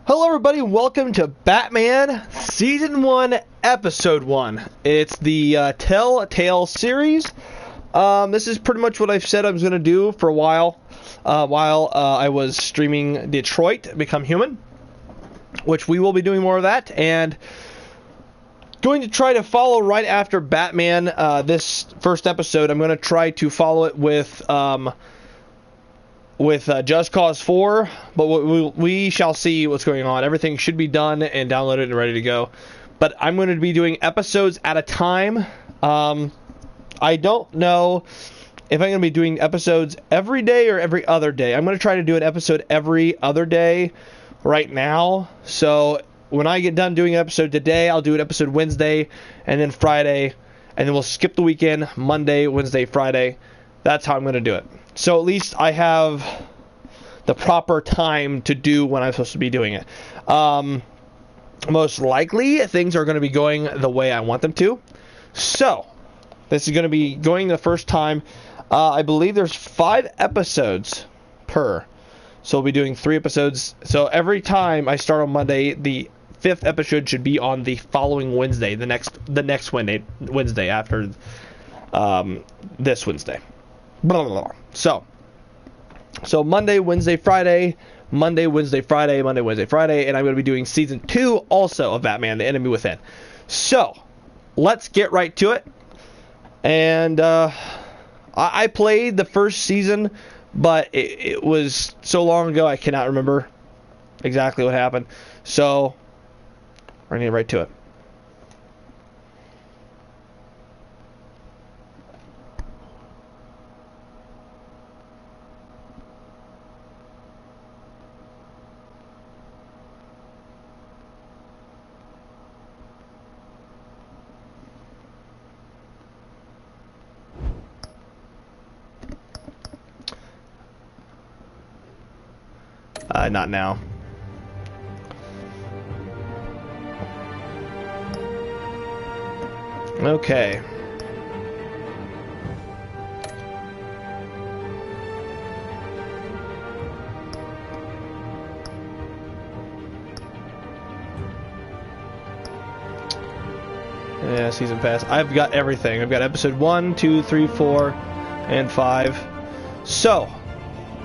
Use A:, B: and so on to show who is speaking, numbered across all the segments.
A: Hello everybody, welcome to Batman Season 1, Episode 1. It's the Telltale series. This is pretty much what I've said I was going to do for a while I was streaming Detroit Become Human, which we will be doing more of that, and going to try to follow right after Batman, this first episode. I'm going to try to follow it with Just Cause 4, but we shall see what's going on. Everything should be done and downloaded and ready to go. But I'm going to be doing episodes at a time. I don't know if I'm going to be doing episodes every day or every other day. I'm going to try to do an episode every other day right now. So when I get done doing an episode today, I'll do an episode Wednesday and then Friday. And then we'll skip the weekend, Monday, Wednesday, Friday. That's how I'm going to do it. So at least I have the proper time to do when I'm supposed to be doing it. Most likely, things are going to be going the way I want them to. So, this is going to be going the first time. I believe there's 5 episodes per. So we'll be doing 3 episodes. So every time I start on Monday, the 5th episode should be on the following Wednesday, the next Wednesday after this Wednesday. Blah, blah, blah. So Monday, Wednesday, Friday, Monday, Wednesday, Friday, Monday, Wednesday, Friday, and I'm going to be doing Season 2 also of Batman, The Enemy Within. So, let's get right to it. And I played the first season, but it was so long ago I cannot remember exactly what happened. So, we're going to get right to it. Not now. Okay. Yeah, season pass. I've got everything. I've got episode 1, 2, 3, 4, and 5. So,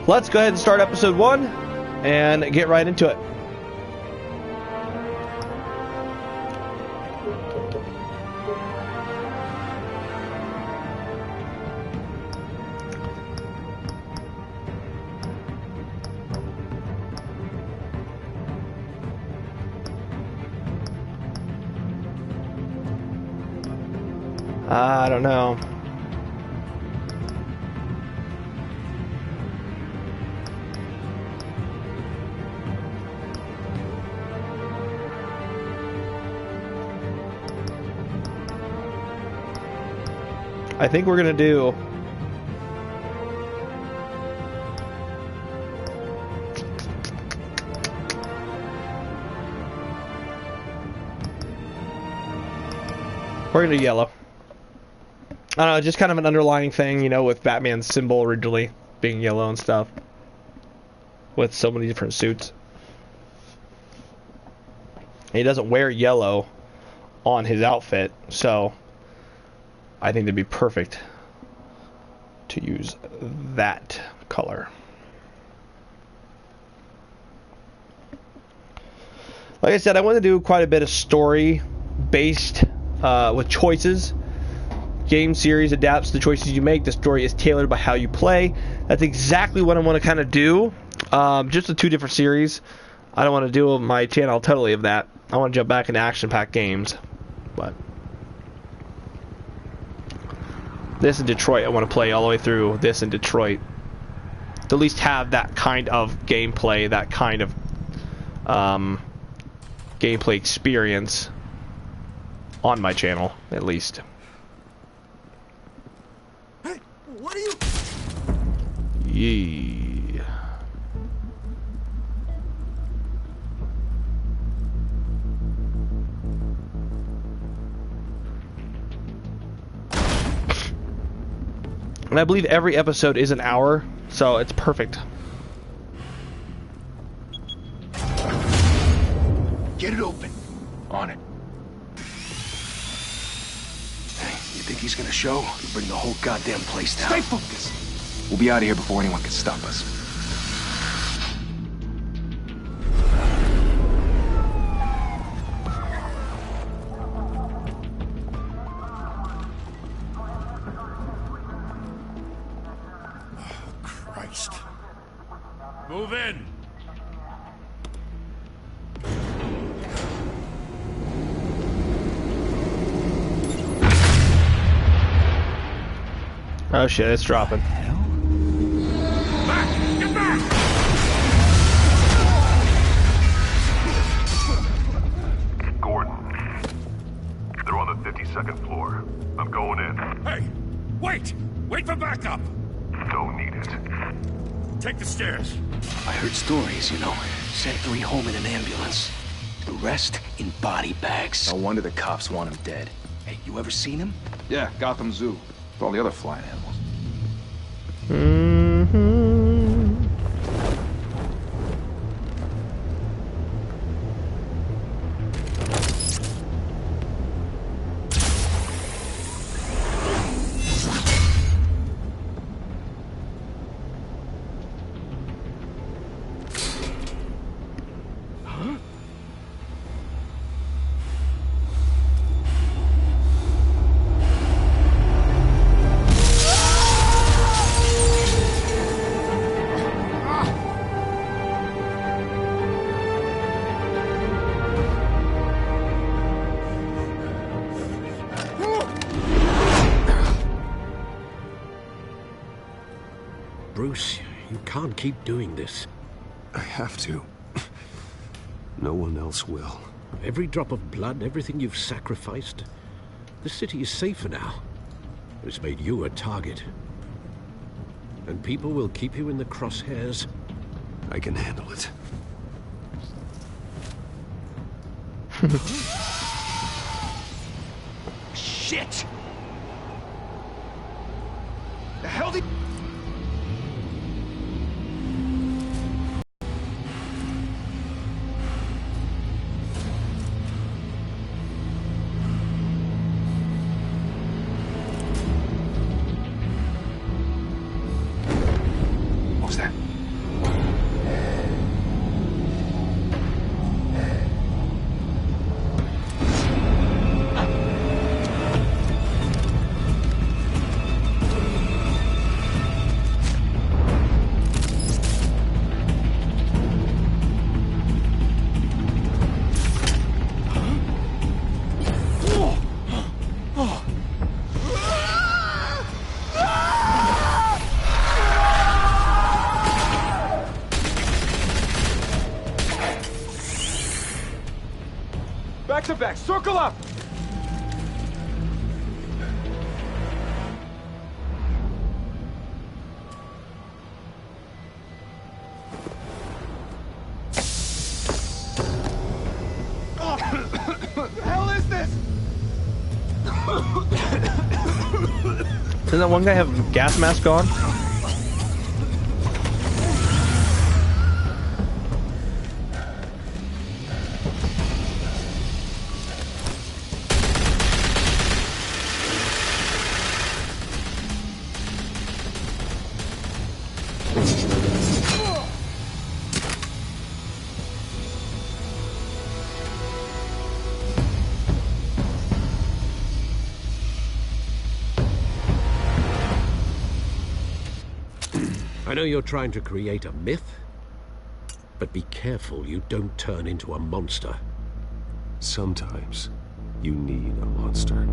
A: let's go ahead and start episode 1. And get right into it. I don't know. I think we're gonna do yellow. I don't know, just kind of an underlying thing, you know, with Batman's symbol originally being yellow and stuff, with so many different suits. He doesn't wear yellow on his outfit, so I think it'd be perfect to use that color. Like I said, I want to do quite a bit of story based with choices. Game series adapts the choices you make. The story is tailored by how you play. That's exactly what I want to kind of do. Just the 2 different series. I don't want to do my channel totally of that. I want to jump back into action-packed games. But this in Detroit, I want to play all the way through this in Detroit. To at least have that kind of gameplay, that kind of gameplay experience on my channel, at least.
B: Hey, what are you?
A: Yeah. And I believe every episode is an hour, so it's perfect.
B: Get it open. On it. Hey, you think he's gonna show? He'll bring the whole goddamn place down. Stay focused. We'll be out of here before anyone can stop us.
C: Christ. Move in.
A: Oh shit, it's dropping.
C: Back! Get back!
D: Gordon. They're on the 52nd floor. I'm going in.
C: Hey! Wait! Wait for backup!
D: Don't need it.
C: Take the stairs.
B: I heard stories, you know. Sent 3 home in an ambulance. The rest in body bags. No wonder the cops want him dead. Hey, you ever seen him?
E: Yeah, Gotham Zoo. With all the other flying animals.
F: Bruce, you can't keep doing this.
G: I have to. No one else will.
F: Every drop of blood, everything you've sacrificed. The city is safer now. It's made you a target. And people will keep you in the crosshairs.
G: I can handle it.
B: Shit! The hell did... What was that?
E: Back to back, circle up! What the hell is this?
A: Doesn't that one guy have a gas mask on?
F: I know you're trying to create a myth, but be careful you don't turn into a monster.
G: Sometimes you need a monster.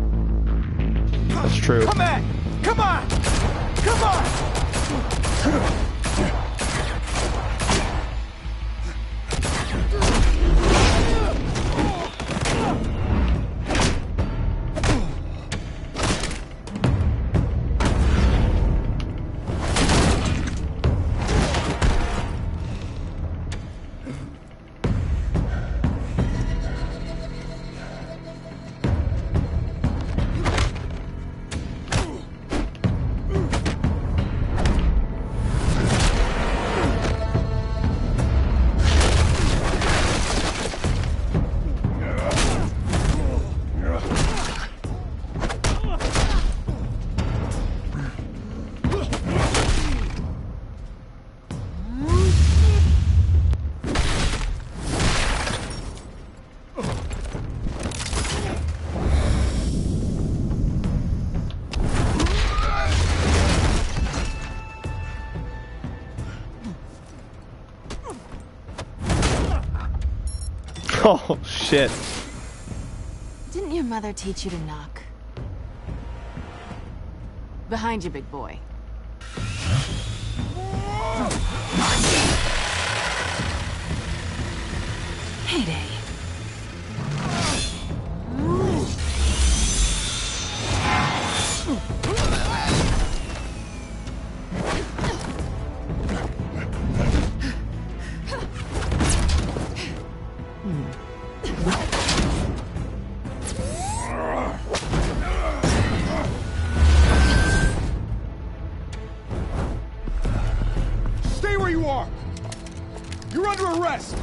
A: That's true.
B: Come on! Come on! Come on!
A: Oh, shit.
H: Didn't your mother teach you to knock? Behind you, big boy. Heyday.
E: Stay where you are! You're under arrest!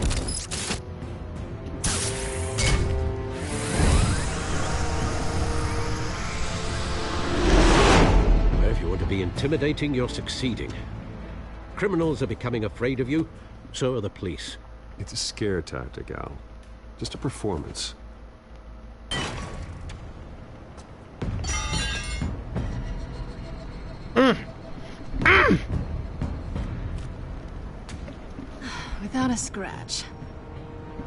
F: If you want to be intimidating, you're succeeding. Criminals are becoming afraid of you, so are the police.
G: It's a scare tactic, Al. Just a performance.
H: Without a scratch.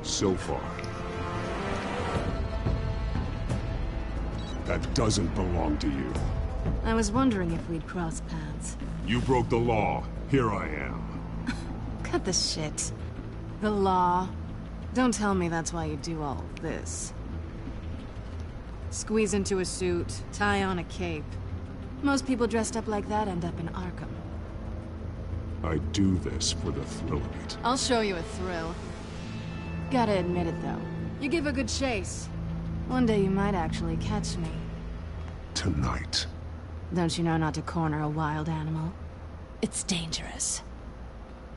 G: So far. That doesn't belong to you.
H: I was wondering if we'd cross paths.
G: You broke the law. Here I am.
H: Cut the shit. The law. Don't tell me that's why you do all of this. Squeeze into a suit, tie on a cape. Most people dressed up like that end up in Arkham.
G: I do this for the thrill of it.
H: I'll show you a thrill. Gotta admit it, though. You give a good chase. One day you might actually catch me.
G: Tonight.
H: Don't you know not to corner a wild animal? It's dangerous.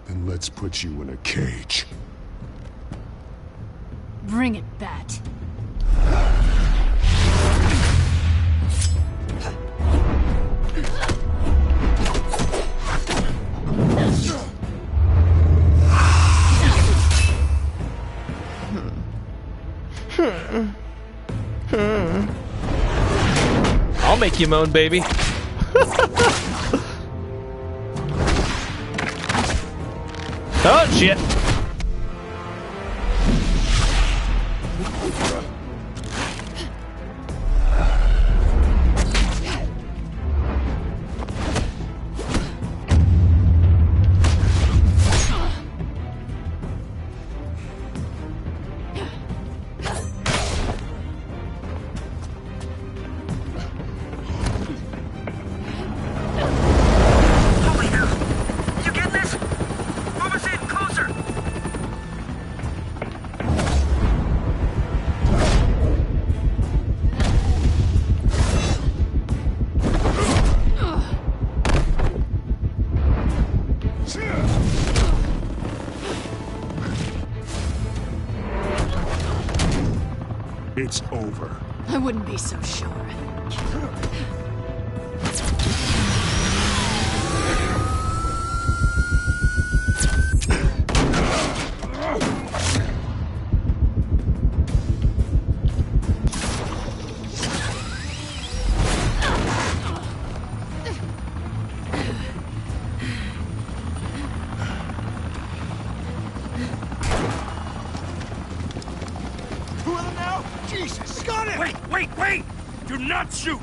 G: Then let's put you in a cage.
H: Bring it, Bat.
A: I'll make you moan, baby. Oh, shit.
G: It's over.
H: I wouldn't be so sure.
E: Two of them now? Jesus, got it!
C: Wait! Do not shoot!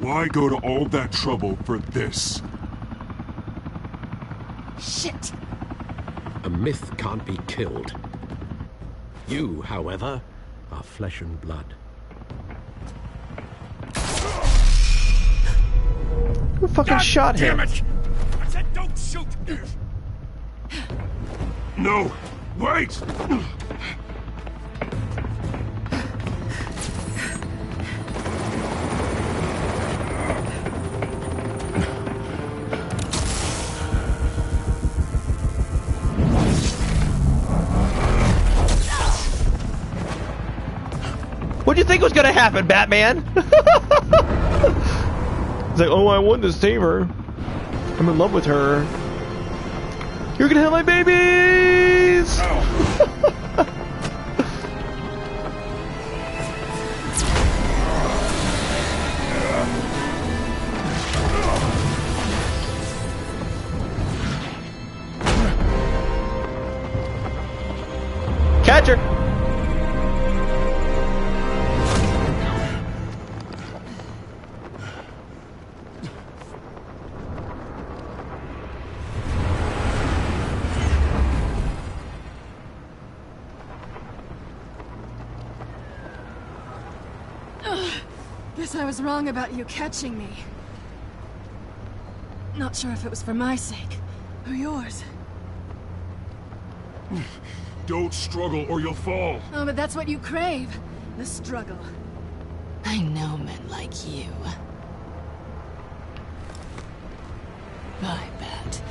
G: Why go to all that trouble for this?
H: Shit!
F: A myth can't be killed. You, however, are flesh and blood.
A: Who fucking shot him?
C: Damn it! I said don't shoot!
G: No! Wait!
A: What'd you think was gonna happen, Batman? It's like, oh, I wanted to save her. I'm in love with her. You're gonna have my babies! Catch her!
H: Guess I was wrong about you catching me. Not sure if it was for my sake or yours.
E: Don't struggle or you'll fall.
H: Oh, but that's what you crave. The struggle. I know men like you. I bet.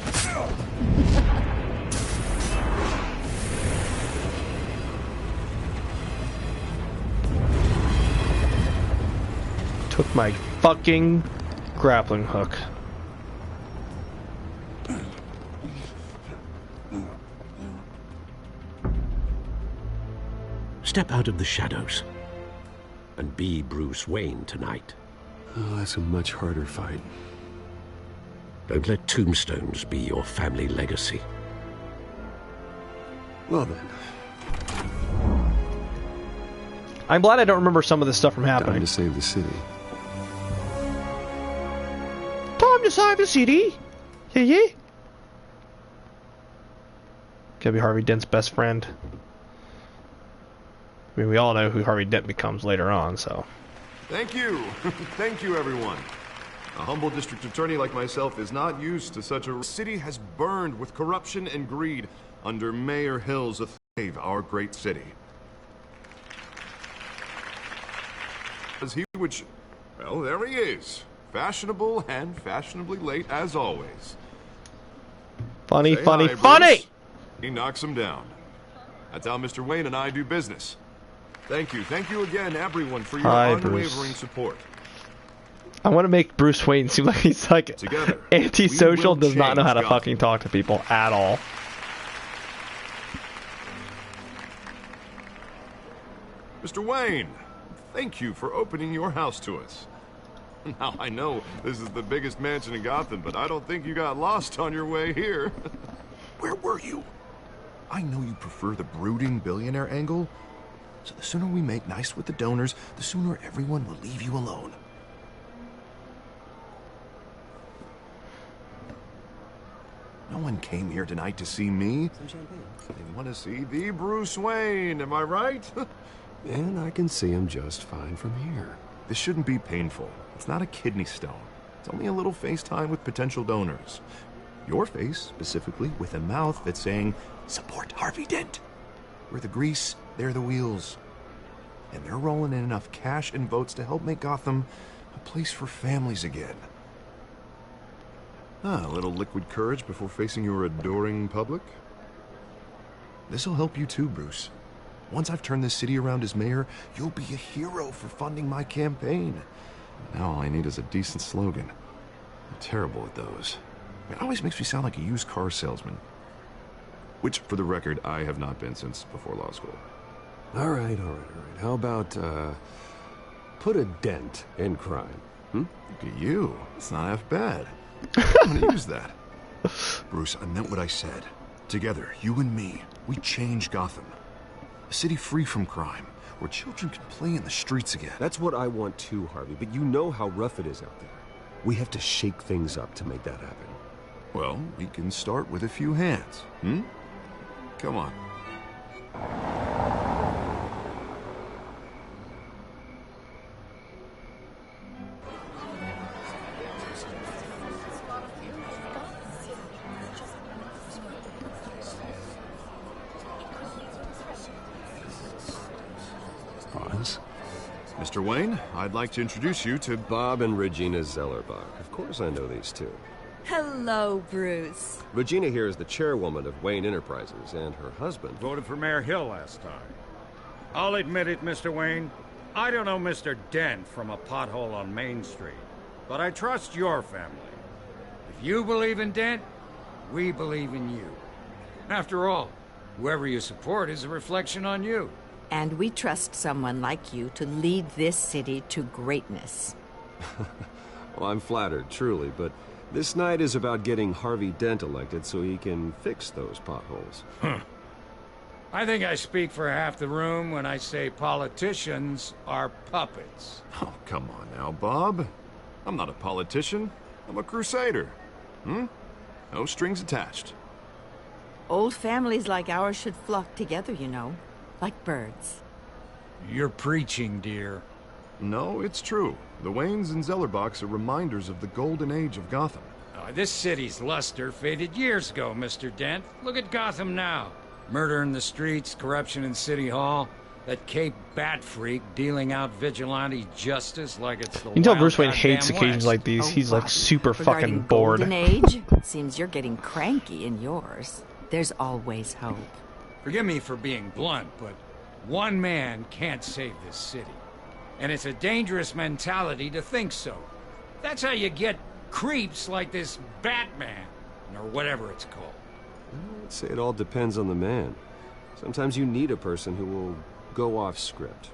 A: Took my fucking grappling hook.
F: Step out of the shadows and be Bruce Wayne tonight.
G: Oh, that's a much harder fight.
F: Don't let tombstones be your family legacy.
G: Well then,
A: I'm glad I don't remember some of this stuff from
G: time
A: happening.
G: to save the city.
A: Time to save the city. Yeah, yeah. Could be Harvey Dent's best friend. I mean, we all know who Harvey Dent becomes later on, so.
D: Thank you. Thank you, everyone. A humble district attorney like myself is not used to such a... city has burned with corruption and greed under Mayor Hill's save our great city. As he would... Well, there he is. Fashionable and fashionably late as always.
A: Funny,
D: Say
A: funny,
D: hi,
A: funny!
D: Bruce. He knocks him down. That's how Mr. Wayne and I do business. Thank you again, everyone, for your
A: Hi,
D: unwavering
A: Bruce.
D: support.
A: I want to make Bruce Wayne seem like he's like
D: Together,
A: antisocial,
D: we will
A: does not know how to
D: change Gotham.
A: fucking talk to people at all.
D: Mr. Wayne, thank you for opening your house to us. Now, I know this is the biggest mansion in Gotham, but I don't think you got lost on your way here. Where were you? I know you prefer the brooding billionaire angle, so the sooner we make nice with the donors, the sooner everyone will leave you alone. No one came here tonight to see me. They want to see the Bruce Wayne, am I right?
G: And I can see him just fine from here.
D: This shouldn't be painful. It's not a kidney stone. It's only a little FaceTime with potential donors. Your face, specifically, with a mouth that's saying, support Harvey Dent. We're the grease, they're the wheels. And they're rolling in enough cash and votes to help make Gotham a place for families again. A little liquid courage before facing your adoring public. This'll help you too, Bruce. Once I've turned this city around as mayor, you'll be a hero for funding my campaign. Now all I need is a decent slogan. I'm terrible at those. It always makes me sound like a used car salesman. Which, for the record, I have not been since before law school.
G: All right. How about, put a dent in crime?
D: Look at you. It's not half bad. I'm gonna use that. Bruce, I meant what I said. Together, you and me, we change Gotham. A city free from crime, where children can play in the streets again.
G: That's what I want too, Harvey, but you know how rough it is out there. We have to shake things up to make that happen.
D: Well, we can start with a few hands, Come on.
G: Pause.
D: Mr. Wayne, I'd like to introduce you to
G: Bob and Regina Zellerbach. Of course I know these two.
I: Hello, Bruce.
G: Regina here is the chairwoman of Wayne Enterprises, and her husband...
C: Voted for Mayor Hill last time. I'll admit it, Mr. Wayne. I don't know Mr. Dent from a pothole on Main Street, but I trust your family. If you believe in Dent, we believe in you. After all, whoever you support is a reflection on you.
J: And we trust someone like you to lead this city to greatness.
G: Well, I'm flattered, truly, but this night is about getting Harvey Dent elected so he can fix those potholes.
C: I think I speak for half the room when I say politicians are puppets.
D: Oh, come on now, Bob. I'm not a politician. I'm a crusader. No strings attached.
J: Old families like ours should flock together, you know, like birds.
C: You're preaching, dear.
D: No, it's true. The Waynes and Zellerbachs are reminders of the golden age of Gotham.
C: This city's luster faded years ago, Mr. Dent. Look at Gotham now. Murder in the streets, corruption in City Hall, that Cape Bat freak dealing out vigilante justice like it's the
A: You can tell
C: wild
A: Bruce Wayne
C: goddamn
A: hates occasions
C: West.
A: like these. He's like super
J: Regarding
A: fucking bored.
J: Golden Age, seems you're getting cranky in yours. There's always hope.
C: Forgive me for being blunt, but one man can't save this city. And it's a dangerous mentality to think so. That's how you get creeps like this Batman, or whatever it's called.
G: I'd say it all depends on the man. Sometimes you need a person who will go off script.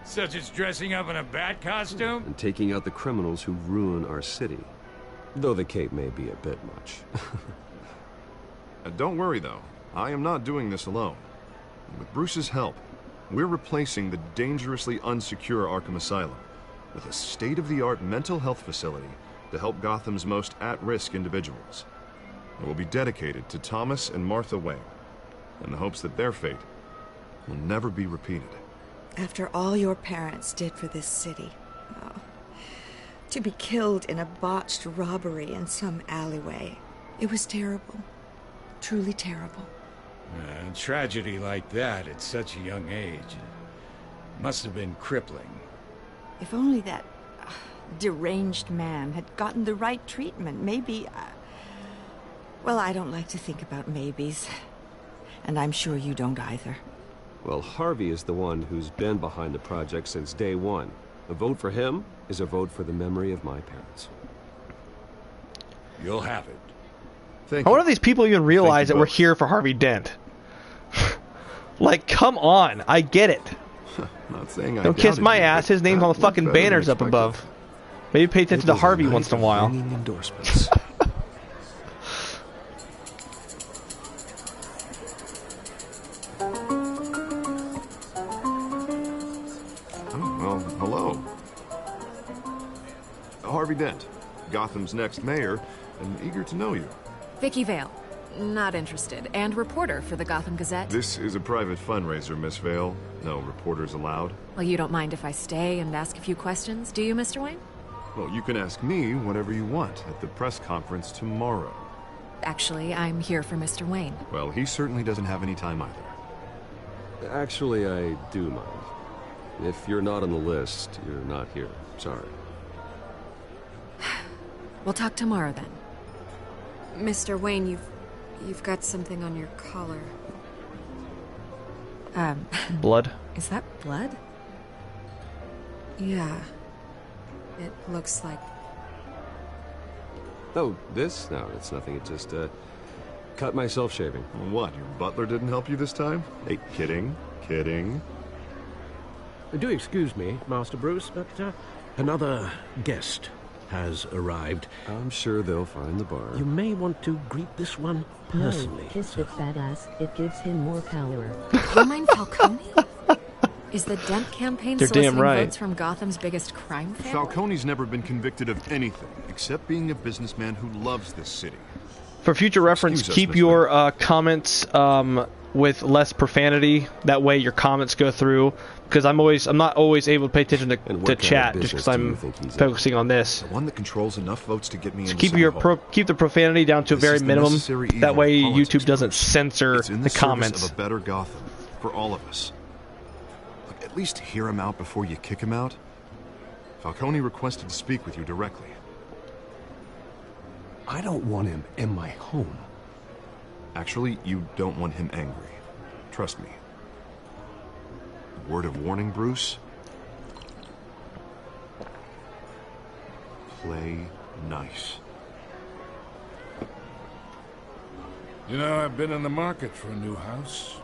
C: Such as dressing up in a bat costume?
G: And taking out the criminals who ruin our city. Though the cape may be a bit much.
D: Don't worry, though. I am not doing this alone. With Bruce's help, we're replacing the dangerously unsecure Arkham Asylum with a state-of-the-art mental health facility to help Gotham's most at-risk individuals. It will be dedicated to Thomas and Martha Wayne, in the hopes that their fate will never be repeated.
K: After all your parents did for this city, to be killed in a botched robbery in some alleyway, it was terrible. Truly terrible.
C: A tragedy like that at such a young age must have been crippling.
J: If only that deranged man had gotten the right treatment, maybe... well, I don't like to think about maybes. And I'm sure you don't either.
G: Well, Harvey is the one who's been behind the project since day one. A vote for him is a vote for the memory of my parents.
C: You'll have it.
D: Thank
A: I
D: you.
A: wonder if these people even realize that we're
D: both.
A: here for Harvey Dent. Like, come on. I get it.
D: Not saying I
A: Don't kiss
D: doubted
A: my
D: you,
A: ass.
D: but
A: His name's
D: that
A: on the
D: went
A: fucking
D: better than
A: banners up
D: expected.
A: above. Maybe pay attention to
D: It was
A: Harvey
D: night
A: once in a
D: of
A: while.
D: ringing endorsements. Oh, well, hello. Harvey Dent, Gotham's next mayor, and eager to know you.
L: Vicky Vale. Not interested. And reporter for the Gotham Gazette.
D: This is a private fundraiser, Miss Vale. No reporters allowed.
L: Well, you don't mind if I stay and ask a few questions, do you, Mr. Wayne?
D: Well, you can ask me whatever you want at the press conference tomorrow.
L: Actually, I'm here for Mr. Wayne.
D: Well, he certainly doesn't have any time either.
G: Actually, I do mind. If you're not on the list, you're not here. Sorry.
L: We'll talk tomorrow then.
H: Mr. Wayne, you've got something on your collar.
A: Blood.
L: Is that blood?
H: Yeah. It looks like...
G: Oh, this? No, it's nothing. It just, cut myself shaving.
D: What, your butler didn't help you this time? Hey, kidding. Kidding.
F: Do excuse me, Master Bruce, but another guest has arrived.
G: I'm sure they'll find the bar.
F: You may want to greet this one personally.
M: No, kiss the fat ass. It gives him more power.
L: Carmine Falcone? Is the Dent campaign
A: You're
L: soliciting
A: damn right.
L: votes from Gotham's biggest crime family?
D: Falcone's never been convicted of anything except being a businessman who loves this city.
A: For future reference,
D: Excuse us,
A: keep
D: Mr.
A: your comments with less profanity. That way your comments go through. Because I'm not always able to pay attention to
G: what kind of
A: chat just
G: business
A: because
G: do you
A: I'm
G: think he's in?
A: focusing on this.
D: The one that controls enough votes to get me
A: So
D: into
A: keep
D: City Hall.
A: keep the profanity down to a
D: This
A: very
D: is the
A: minimum.
D: necessary evil
A: That way
D: of politics,
A: YouTube doesn't
D: Bruce.
A: censor
D: It's in
A: the
D: service
A: comments.
D: of a better Gotham for all of us. Look, at least hear him out before you kick him out. Falcone requested to speak with you directly.
G: I don't want him in my home.
D: Actually, you don't want him angry. Trust me. Word of warning, Bruce. play nice.
N: You know, I've been in the market for a new house.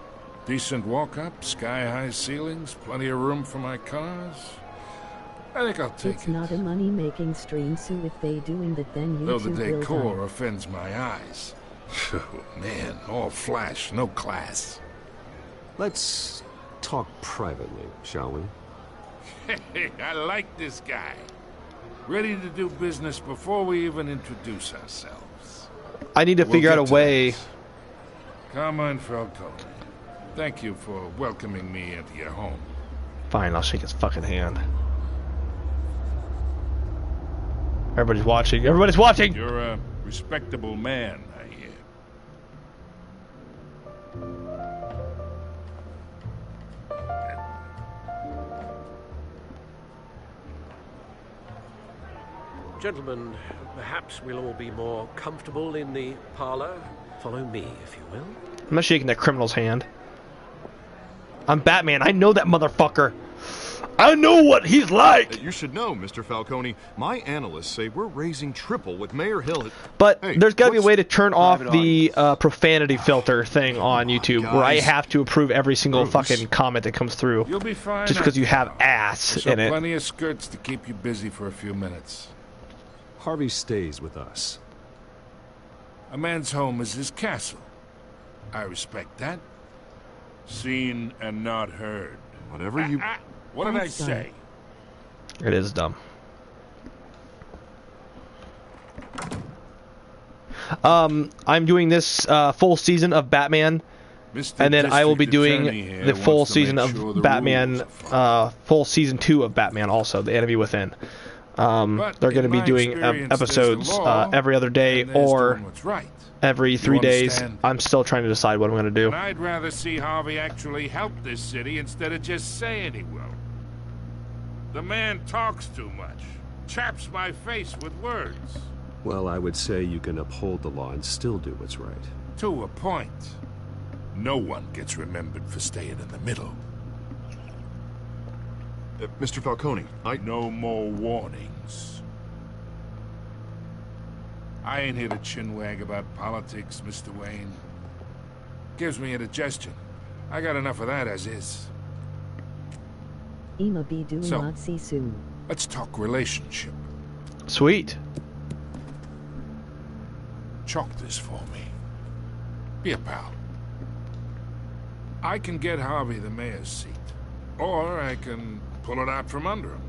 N: Decent walk-up, sky-high ceilings, plenty of room for my cars. I think I'll take it.
M: It's not a money-making stream, so if they doing that, then you
N: Though the
M: two will
N: decor
M: die.
N: offends my eyes. Oh, man, all flash, no class.
G: Let's talk privately, shall we?
N: Hey, I like this guy. Ready to do business before we even introduce ourselves.
A: I need to figure out a way.
N: Carmine Falcone, thank you for welcoming me into your home.
A: Fine, I'll shake his fucking hand. Everybody's watching. Everybody's watching!
N: You're a respectable man, I hear.
F: Gentlemen, perhaps we'll all be more comfortable in the parlor. Follow me, if you will.
A: I'm not shaking that criminal's hand. I'm Batman. I know that motherfucker. I know what he's like.
D: You should know, Mr. Falcone. My analysts say we're raising triple with Mayor Hill.
A: But
D: Hey,
A: there's got to be a way to turn off
D: private
A: the profanity filter thing on YouTube, where I
D: guys.
A: have to approve every single fucking comment that comes through.
N: You'll be fine.
A: Just because you have ass
N: There's
A: in it.
N: plenty of skirts to keep you busy for a few minutes.
G: Harvey stays with us.
N: A man's home is his castle. I respect that. Seen and not heard.
D: Whatever you...
N: What did I say?
A: It is dumb. I'm doing this full season of Batman, and then I will be doing the full season of Batman, full season 2 of Batman also, The Enemy Within. They're going to be doing episodes every other day or every 3 days. I'm still trying to decide what I'm going to do.
N: And I'd rather see Harvey actually help this city instead of just saying he will. The man talks too much. Chaps my face with words.
G: Well, I would say you can uphold the law and still do what's right.
N: To a point. No one gets remembered for staying in the middle.
D: Mr. Falcone,
N: No more warnings. I ain't here to chinwag about politics, Mr. Wayne. Gives me indigestion. I got enough of that as is.
M: Ima be do
N: So,
M: not see soon.
N: Let's talk relationship.
A: Sweet.
N: Chalk this for me. Be a pal. I can get Harvey the mayor's seat. Or I can pull it out from under him.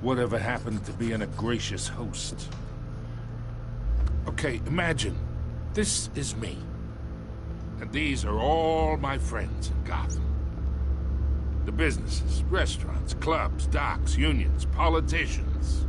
N: Whatever happened to being a gracious host? Okay, imagine. This is me. And these are all my friends in Gotham. The businesses, restaurants, clubs, docks, unions, politicians.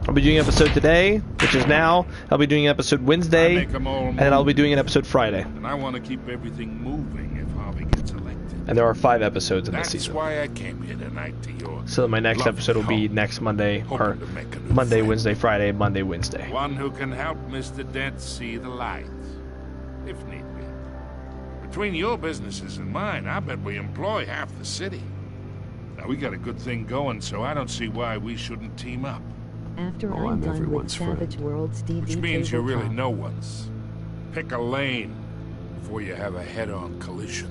A: I'll be doing an episode today, which is now. I'll be doing an episode Wednesday, and then I'll be doing an episode Friday.
N: And I want to keep everything moving if Harvey gets elected.
A: And there are 5 episodes in this
N: That's
A: season.
N: why I came here tonight to your
A: So my next
N: lovely
A: episode will be
N: home.
A: next Monday, or
N: Hoping to make a new
A: Monday,
N: friend.
A: Wednesday, Friday, Monday, Wednesday.
N: One who can help Mr. Dent see the light, if need be. Between your businesses and mine, I bet we employ half the city. Now, we got a good thing going, so I don't see why we shouldn't team up.
M: After
G: Oh,
M: I'm
G: I'm
M: done with
G: everyone's friend.
M: Savage Worlds DD
N: Which means you're really
M: tabletop.
N: no one's. Pick a lane before you have a head-on collision.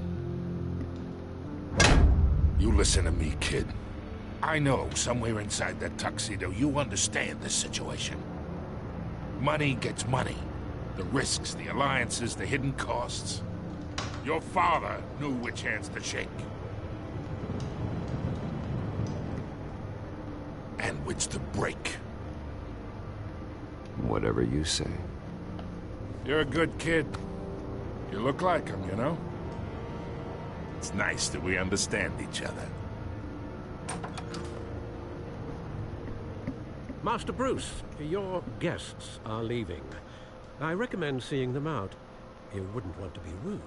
N: You listen to me, kid. I know somewhere inside that tuxedo you understand this situation. Money gets money. The risks, the alliances, the hidden costs. Your father knew which hands to shake. And which to break.
G: Whatever you say.
N: You're a good kid. You look like him, you know? It's nice that we understand each other.
F: Master Bruce, your guests are leaving. I recommend seeing them out. You wouldn't want to be rude.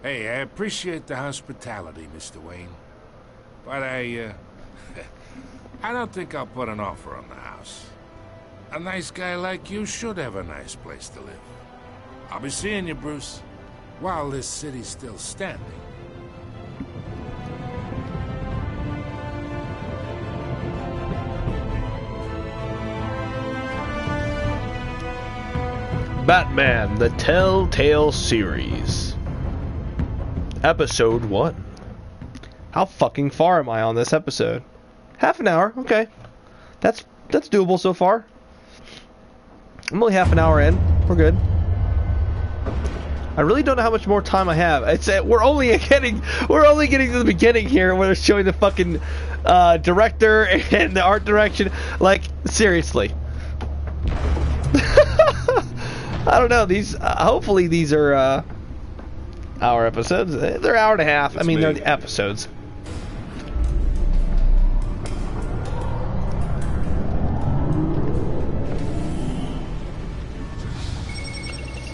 N: Hey, I appreciate the hospitality, Mr. Wayne. But I don't think I'll put an offer on the house. A nice guy like you should have a nice place to live. I'll be seeing you, Bruce, while this city's still standing.
A: Batman, the Telltale Series. Episode 1. How fucking far am I on this episode? Half an hour, okay. That's doable so far. I'm only half an hour in. We're good. I really don't know how much more time I have. We're only getting to the beginning here where they're showing the fucking director and the art direction. Like, seriously. I don't know. These hopefully these are hour episodes. They're hour and a half. I mean, they're the episodes.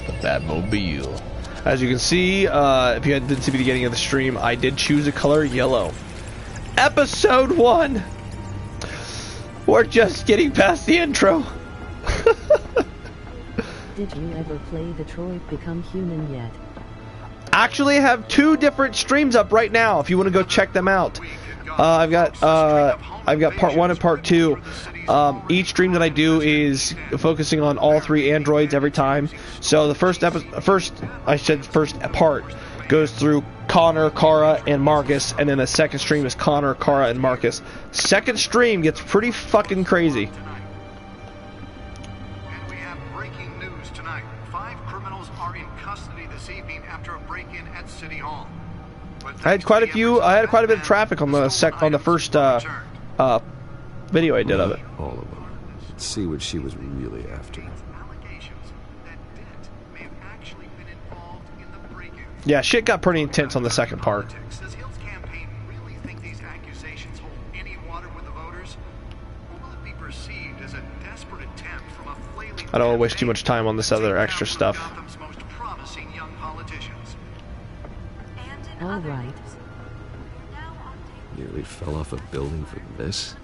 A: The Batmobile. As you can see, if you didn't see the beginning of the stream, I did choose a color yellow. Episode 1. We're just getting past the intro.
M: Did you ever play Detroit Become Human yet?
A: Actually, I have 2 different streams up right now. If you want to go check them out, I've got part 1 and part 2. Each stream that I do is focusing on all 3 androids every time. So the first part goes through Connor, Kara, and Marcus, and then the second stream is Connor, Kara, and Marcus. Second stream gets pretty fucking crazy.
O: And we have breaking news tonight. 5 criminals are in custody this evening after a break-in at City Hall.
A: I had quite a bit of traffic on the first video I did of it.
G: All of them. Let's see what she was really after.
A: Yeah, shit got pretty intense on the second part.
O: Does Hill's campaign really think these accusations hold any water with the voters? Or will it be perceived as a desperate attempt from a flailing
A: I don't want to waste too much time on this other extra stuff.
O: Gotham's most promising young politicians?
M: All right.
G: Nearly fell off a building for this.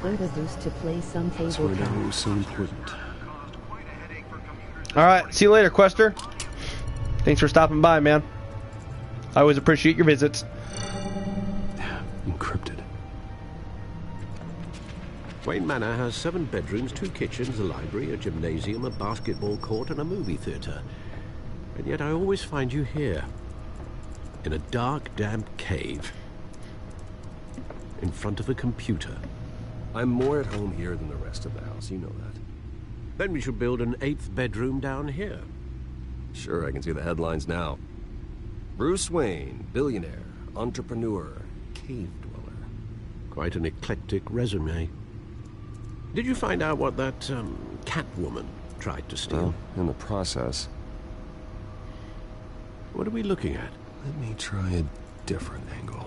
M: Go to Boost to play some table
G: was so important.
A: Alright, see you later, Quester. Thanks for stopping by, man. I always appreciate your visits.
G: Encrypted.
F: Wayne Manor has 7 bedrooms, 2 kitchens, a library, a gymnasium, a basketball court, and a movie theater. And yet I always find you here. In a dark, damp cave. In front of a computer.
G: I'm more at home here than the rest of the house, you know that.
F: Then we should build an 8th bedroom down here.
G: Sure, I can see the headlines now. Bruce Wayne, billionaire, entrepreneur, cave dweller.
F: Quite an eclectic resume. Did you find out what that, Catwoman tried to steal?
G: Well, in the process.
F: What are we looking at?
G: Let me try a different angle.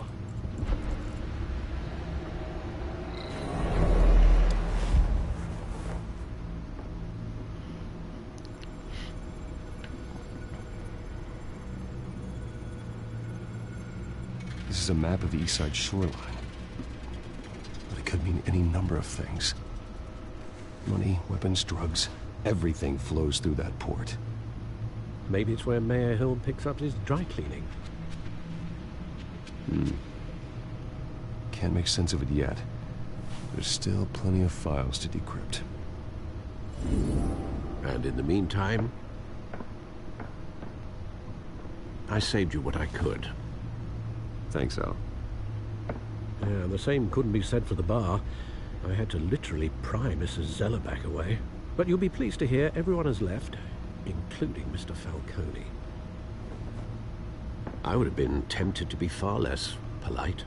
G: This is a map of the East Side shoreline. But it could mean any number of things. Money, weapons, drugs, everything flows through that port.
F: Maybe it's where Mayor Hill picks up his dry cleaning.
G: Can't make sense of it yet. There's still plenty of files to decrypt.
F: And in the meantime, I saved you what I could.
G: Thanks, Al.
F: Yeah, the same couldn't be said for the bar. I had to literally pry Mrs. Zellerback away. But you'll be pleased to hear everyone has left, including Mr. Falcone. I would have been tempted to be far less polite.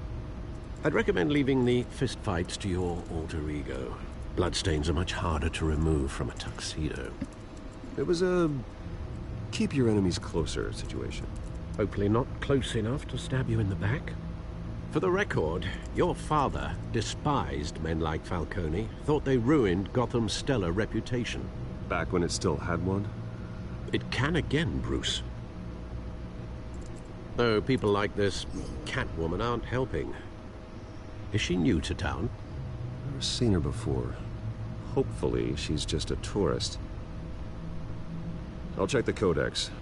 F: I'd recommend leaving the fistfights to your alter ego. Bloodstains are much harder to remove from a tuxedo.
G: It was a keep your enemies closer situation.
F: Hopefully not close enough to stab you in the back. For the record, your father despised men like Falcone, thought they ruined Gotham's stellar reputation.
G: Back when it still had one?
F: It can again, Bruce. Though people like this Catwoman aren't helping. Is she new to town?
G: Never seen her before. Hopefully, she's just a tourist. I'll check the codex.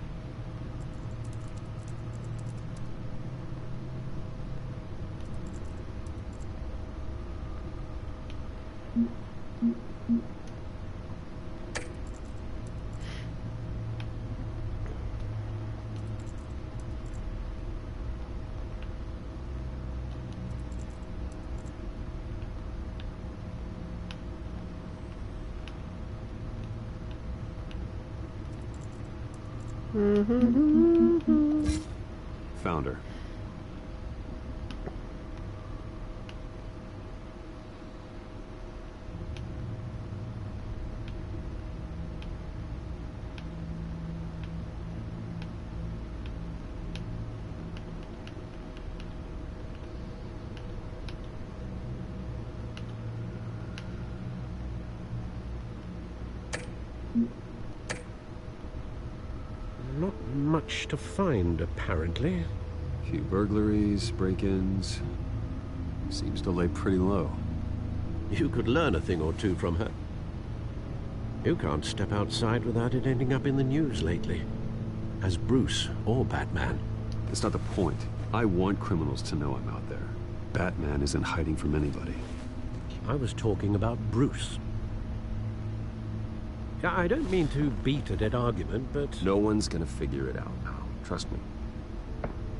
G: Found her.
F: Not much to find, apparently.
G: Few burglaries, break-ins. Seems to lay pretty low.
F: You could learn a thing or two from her. You can't step outside without it ending up in the news lately. As Bruce or Batman.
G: That's not the point. I want criminals to know I'm out there. Batman isn't hiding from anybody.
F: I was talking about Bruce. I don't mean to beat a dead argument, but...
G: No one's gonna figure it out now. Trust me.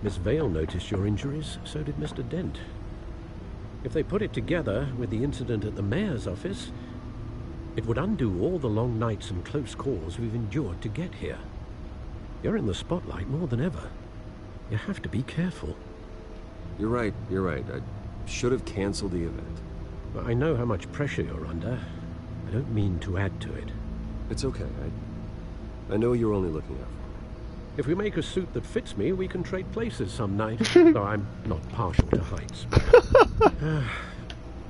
F: Miss Vale noticed your injuries, so did Mr. Dent. If they put it together with the incident at the mayor's office, it would undo all the long nights and close calls we've endured to get here. You're in the spotlight more than ever. You have to be careful.
G: You're right. I should have canceled the event.
F: I know how much pressure you're under. I don't mean to add to it.
G: It's okay. I know you're only looking out for me.
F: If we make a suit that fits me, we can trade places some night. Though I'm not partial to heights.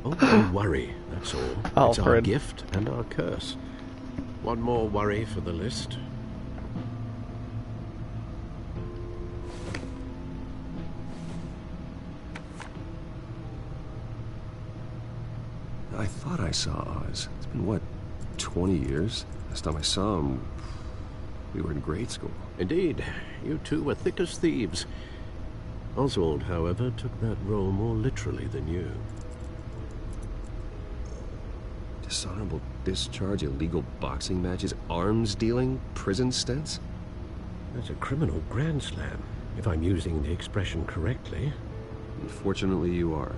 F: Oh, don't worry, that's all.
A: Alfred.
F: It's our gift and our curse. One more worry for the list.
G: I thought I saw Oz. It's been, what, 20 years? Last time I saw him, we were in grade school.
F: Indeed, you two were thick as thieves. Oswald, however, took that role more literally than you.
G: Dishonorable discharge, illegal boxing matches, arms dealing, prison stints?
F: That's a criminal grand slam, if I'm using the expression correctly.
G: Unfortunately, you are.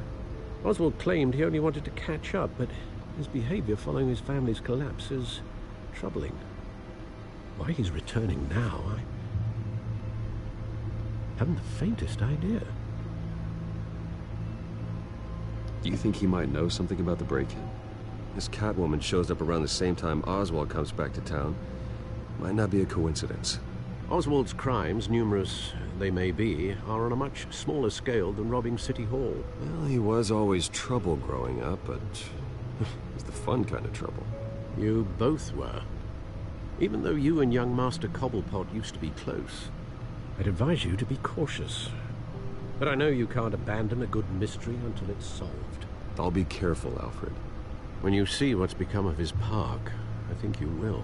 F: Oswald claimed he only wanted to catch up, but his behavior following his family's collapse is troubling. Why he's returning now, I haven't the faintest idea.
G: Do you think he might know something about the break-in? This Catwoman shows up around the same time Oswald comes back to town. Might not be a coincidence.
F: Oswald's crimes, numerous they may be, are on a much smaller scale than robbing City Hall.
G: Well, he was always trouble growing up, but it's the fun kind of trouble.
F: You both were. Even though you and young Master Cobblepot used to be close, I'd advise you to be cautious. But I know you can't abandon a good mystery until it's solved.
G: I'll be careful, Alfred.
F: When you see what's become of his park, I think you will.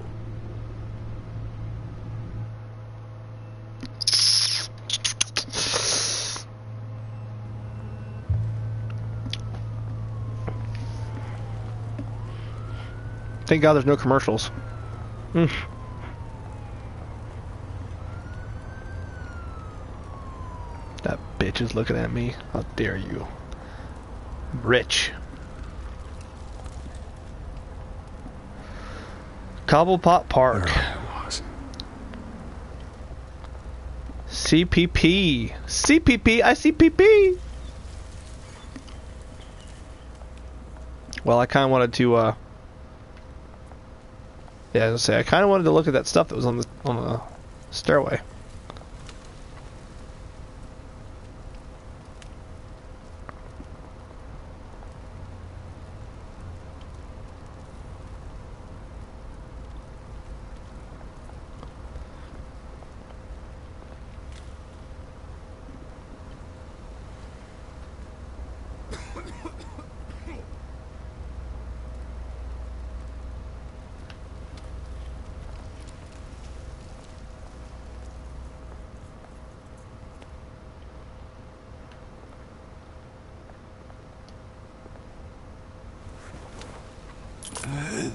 A: Thank God there's no commercials. That bitch is looking at me. How dare you? Rich. Cobblepot Park. CPP. CPP. I see PP. Well, I kind of wanted to, yeah, I was gonna say, I kind of wanted to look at that stuff that was on the stairway.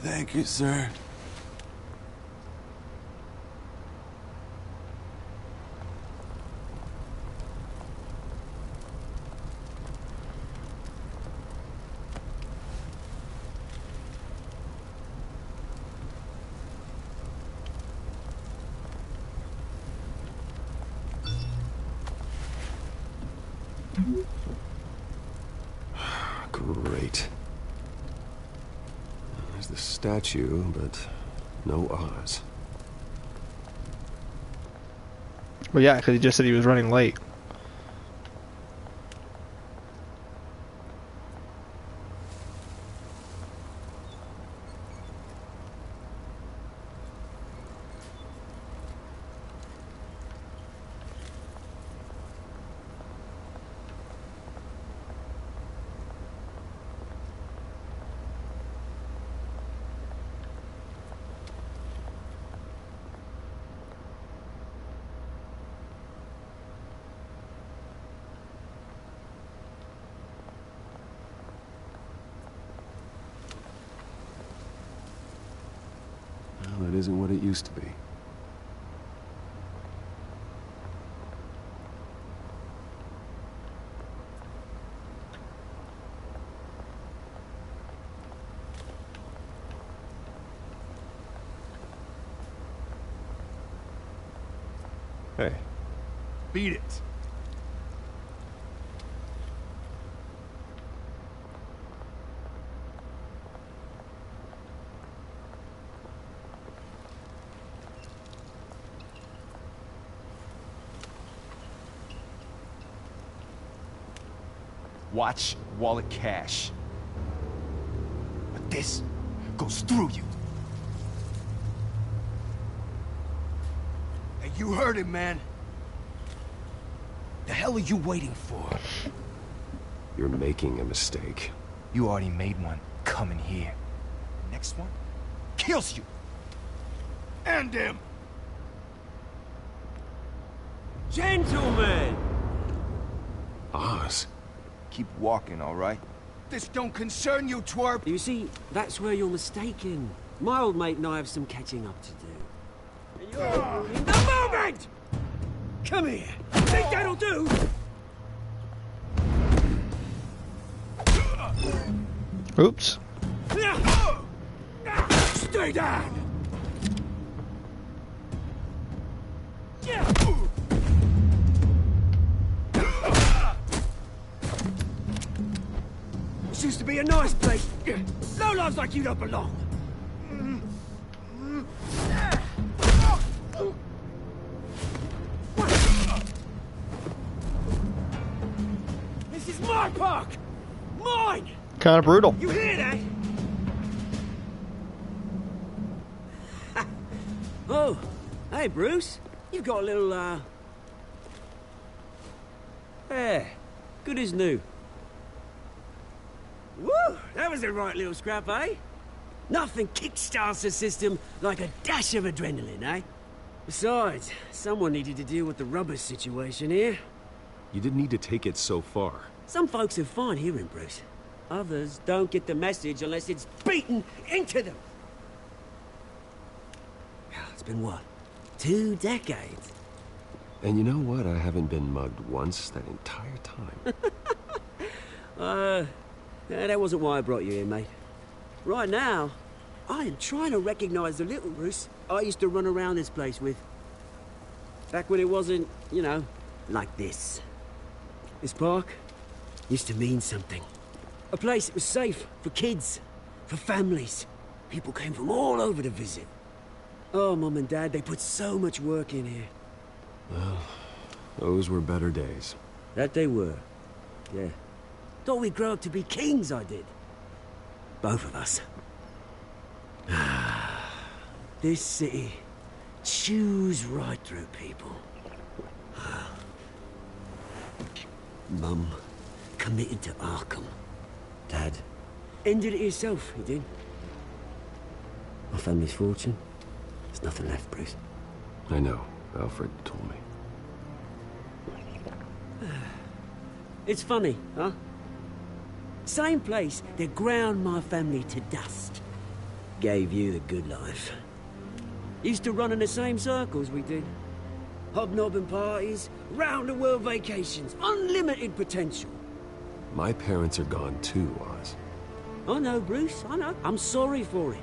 G: Thank you, sir. Great. There's the statue, but no Oz.
A: Well, yeah, because he just said he was running late.
G: Well, it isn't what it used to be. Hey.
E: Beat it.
B: Watch wallet cash. But this goes through you.
E: Hey, you heard him, man.
B: The hell are you waiting for?
G: You're making a mistake.
B: You already made one coming here. Next one kills you.
E: And him.
P: Gentlemen!
G: Oz.
B: Keep walking, all right?
E: This don't concern you, twerp.
P: You see, that's where you're mistaken. My old mate and I have some catching up to do. And you're ruining the moment! Come here. Think that'll do?
A: Oops.
P: Stay down! This used to be a nice place. Lowlifes like you don't belong. This is my park! Mine!
A: Kind of brutal.
P: You hear that? Oh, hey, Bruce. You've got a little, yeah, good as new. Woo! That was a right little scrap, eh? Nothing kickstarts the system like a dash of adrenaline, eh? Besides, someone needed to deal with the rubber situation here.
G: You didn't need to take it so far.
P: Some folks are fine hearing, Bruce. Others don't get the message unless it's beaten into them. It's been what? 2 decades?
G: And you know what? I haven't been mugged once that entire time.
P: That wasn't why I brought you here, mate. Right now, I am trying to recognize the little Bruce I used to run around this place with. Back when it wasn't, you know, like this. This park used to mean something. A place that was safe for kids, for families. People came from all over to visit. Oh, Mum and Dad, they put so much work in here.
G: Well, those were better days.
P: That they were. Yeah. Thought we'd grow up to be kings, I did. Both of us. This city chews right through people. Mum committed to Arkham. Dad ended it himself, he did. My family's fortune. There's nothing left, Bruce.
G: I know. Alfred told me.
P: It's funny, huh? Same place that ground my family to dust. gave you the good life. Used to run in the same circles we did. Hobnobbing parties, round-the-world vacations, unlimited potential.
G: My parents are gone too, Oz.
P: I know, Bruce, I know. I'm sorry for it.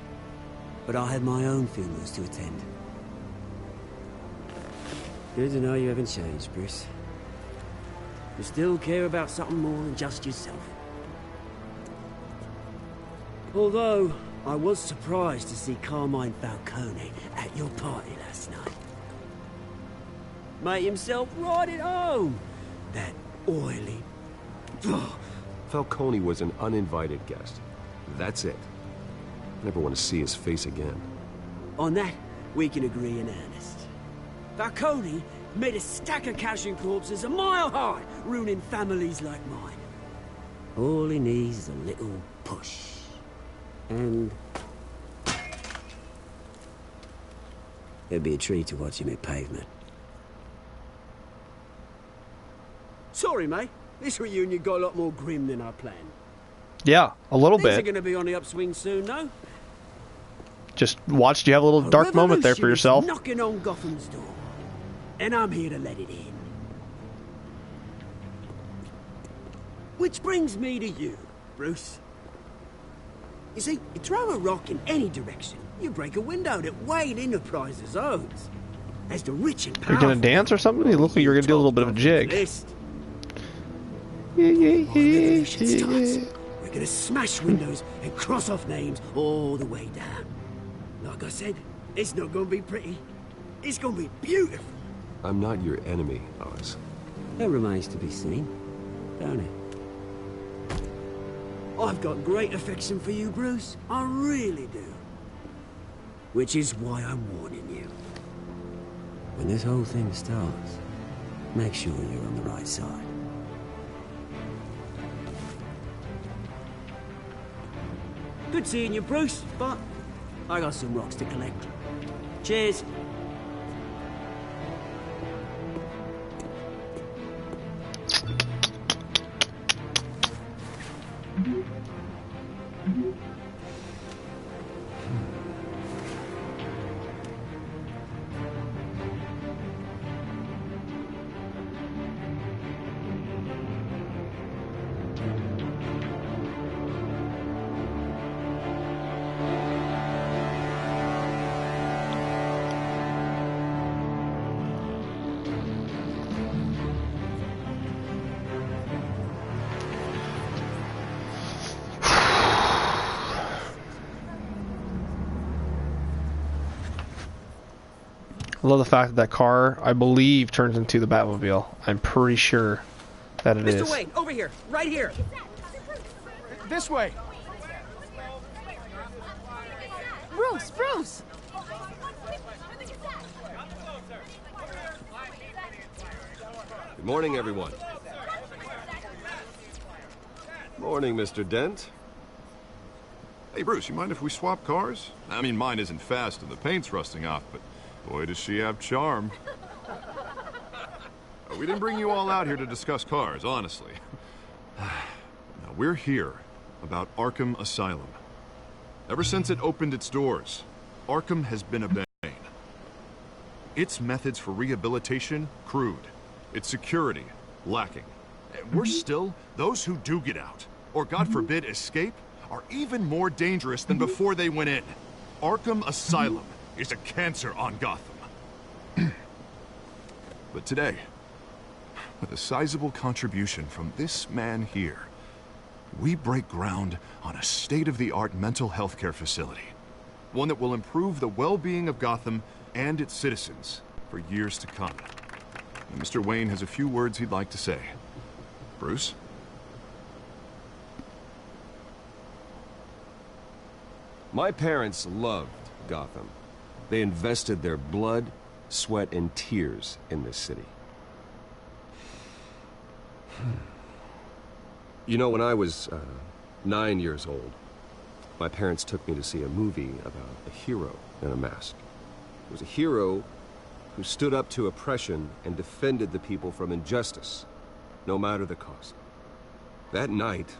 P: But I had my own funerals to attend. Good to know you haven't changed, Bruce. You still care about something more than just yourself. Although, I was surprised to see Carmine Falcone at your party last night. Made himself right at home. That oily...
G: Falcone was an uninvited guest. That's it. Never want to see his face again.
P: On that, we can agree in earnest. Falcone made a stack of cash and corpses a mile high, ruining families like mine. All he needs is a little push. And... it'd be a treat to watch him hit pavement. Sorry, mate. This reunion got a lot more grim than I planned.
A: Yeah, a little
P: Things
A: bit.
P: are going to be on the upswing soon, no?
A: Just watched you have a little dark moment there for yourself.
P: Is knocking on Gotham's door, and I'm here to let it in. Which brings me to you, Bruce. You see, you throw a rock in any direction, you break a window that Wayne Enterprises owns. As the rich and powerful...
A: You're gonna dance or something? You look like you're gonna do a little bit of a jig.
P: We're gonna smash windows and cross off names all the way down. Like I said, it's not gonna be pretty. It's gonna be beautiful.
G: I'm not your enemy, Oz.
P: That remains to be seen, don't it? I've got great affection for you, Bruce. I really do. Which is why I'm warning you. When this whole thing starts, make sure you're on the right side. Good seeing you, Bruce, but I got some rocks to collect. Cheers.
A: I love the fact that car, I believe, turns into the Batmobile. I'm pretty sure that it is.
Q: Mr. Wayne, over here, right here.
E: This way.
H: Bruce!
G: Good morning, everyone. Morning, Mr. Dent.
D: Hey, Bruce, you mind if we swap cars? I mean, mine isn't fast and the paint's rusting off, but boy, does she have charm. We didn't bring you all out here to discuss cars, honestly. Now, we're here about Arkham Asylum. Ever since it opened its doors, Arkham has been a bane. Its methods for rehabilitation, crude. Its security, lacking. Worse still, those who do get out, or God forbid escape, are even more dangerous than before they went in. Arkham Asylum is a cancer on Gotham. But today, with a sizable contribution from this man here, we break ground on a state-of-the-art mental health care facility. One that will improve the well-being of Gotham and its citizens for years to come. And Mr. Wayne has a few words he'd like to say. Bruce?
G: My parents loved Gotham. They invested their blood, sweat, and tears in this city. You know, when I was 9 years old, my parents took me to see a movie about a hero in a mask. It was a hero who stood up to oppression and defended the people from injustice, no matter the cost. That night,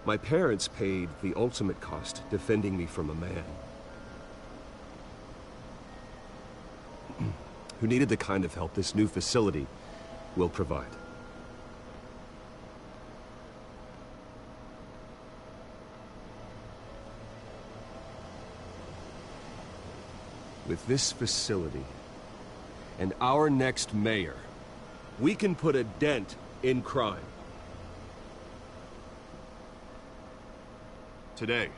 G: My parents paid the ultimate cost defending me from a man who needed the kind of help this new facility will provide. With this facility and our next mayor, we can put a dent in crime.
D: Today,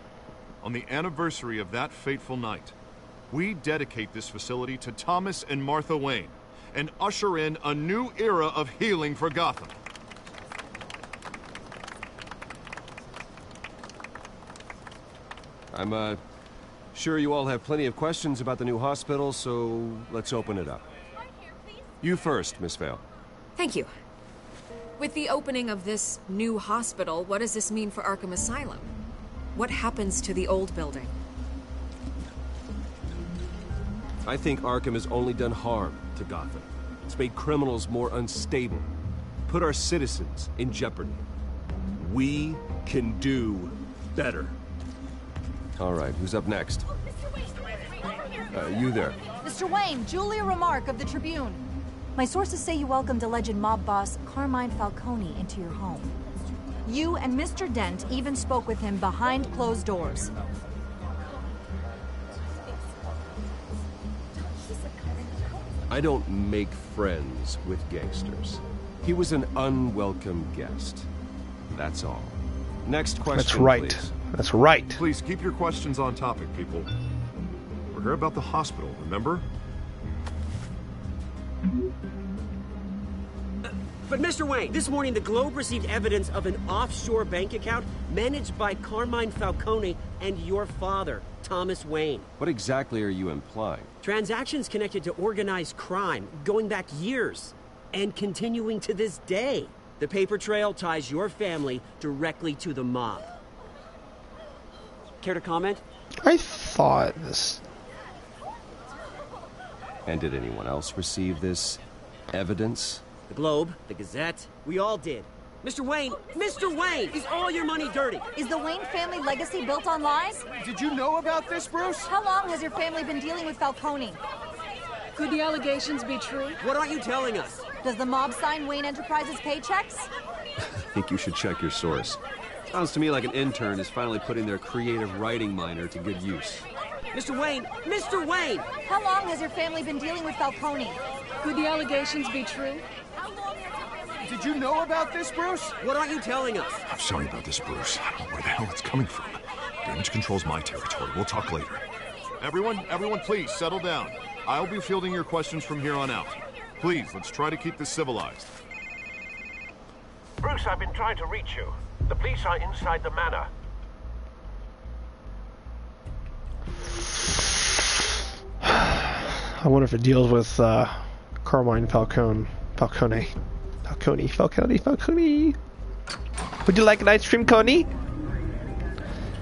D: on the anniversary of that fateful night, we dedicate this facility to Thomas and Martha Wayne and usher in a new era of healing for Gotham.
G: I'm, sure you all have plenty of questions about the new hospital, so let's open it up. You first, Miss Vale.
L: Thank you. With the opening of this new hospital, what does this mean for Arkham Asylum? What happens to the old building?
G: I think Arkham has only done harm to Gotham. It's made criminals more unstable, put our citizens in jeopardy. We can do better. All right, who's up next? You there.
Q: Mr. Wayne, Julia Remark of the Tribune. My sources say you welcomed alleged mob boss Carmine Falcone into your home. You and Mr. Dent even spoke with him behind closed doors.
G: I don't make friends with gangsters. He was an unwelcome guest. That's all. Next question,
A: That's right.
G: Please.
A: That's right.
D: Please keep your questions on topic, people. We're here about the hospital, remember?
P: But Mr. Wayne, this morning the Globe received evidence of an offshore bank account managed by Carmine Falcone and your father, Thomas Wayne.
G: What exactly are you implying?
P: Transactions connected to organized crime, going back years, and continuing to this day. The paper trail ties your family directly to the mob. Care to comment?
A: I thought this...
G: And did anyone else receive this evidence?
P: The Globe, the Gazette, we all did. Mr. Wayne, is all your money dirty?
Q: Is the Wayne family legacy built on lies?
E: Did you know about this, Bruce?
Q: How long has your family been dealing with Falcone?
H: Could the allegations be true?
P: What aren't you telling us?
Q: Does the mob sign Wayne Enterprises paychecks?
G: I think you should check your source. Sounds to me like an intern is finally putting their creative writing minor to good use.
P: Mr. Wayne!
Q: How long has your family been dealing with Falcone?
H: Could the allegations be true?
E: Did you know about this, Bruce?
P: What aren't you telling us?
D: I'm sorry about this, Bruce. I don't know where the hell it's coming from. Damage control's my territory. We'll talk later. Everyone, please settle down. I'll be fielding your questions from here on out. Please, let's try to keep this civilized.
F: Bruce, I've been trying to reach you. The police are inside the manor.
A: I wonder if it deals with Carmine Falcone. Would you like an ice cream coney?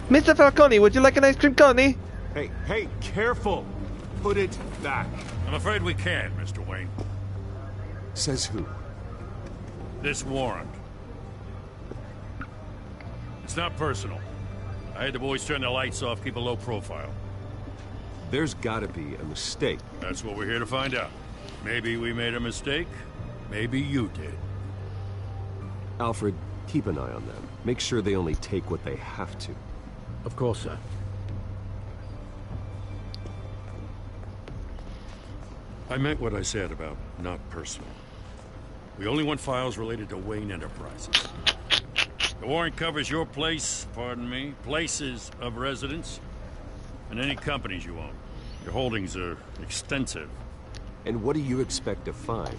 A: Mr. Falcone, would you like an ice cream coney?
N: Hey, careful! Put it back.
C: I'm afraid we can't, Mr. Wayne.
G: Says who?
C: This warrant. It's not personal. I had the boys turn the lights off, keep a low profile.
G: There's gotta be a mistake.
C: That's what we're here to find out. Maybe we made a mistake. Maybe you did.
G: Alfred, keep an eye on them. Make sure they only take what they have to.
F: Of course, sir.
C: I meant what I said about not personal. We only want files related to Wayne Enterprises. The warrant covers your places of residence, and any companies you own. Your holdings are extensive.
G: And what do you expect to find?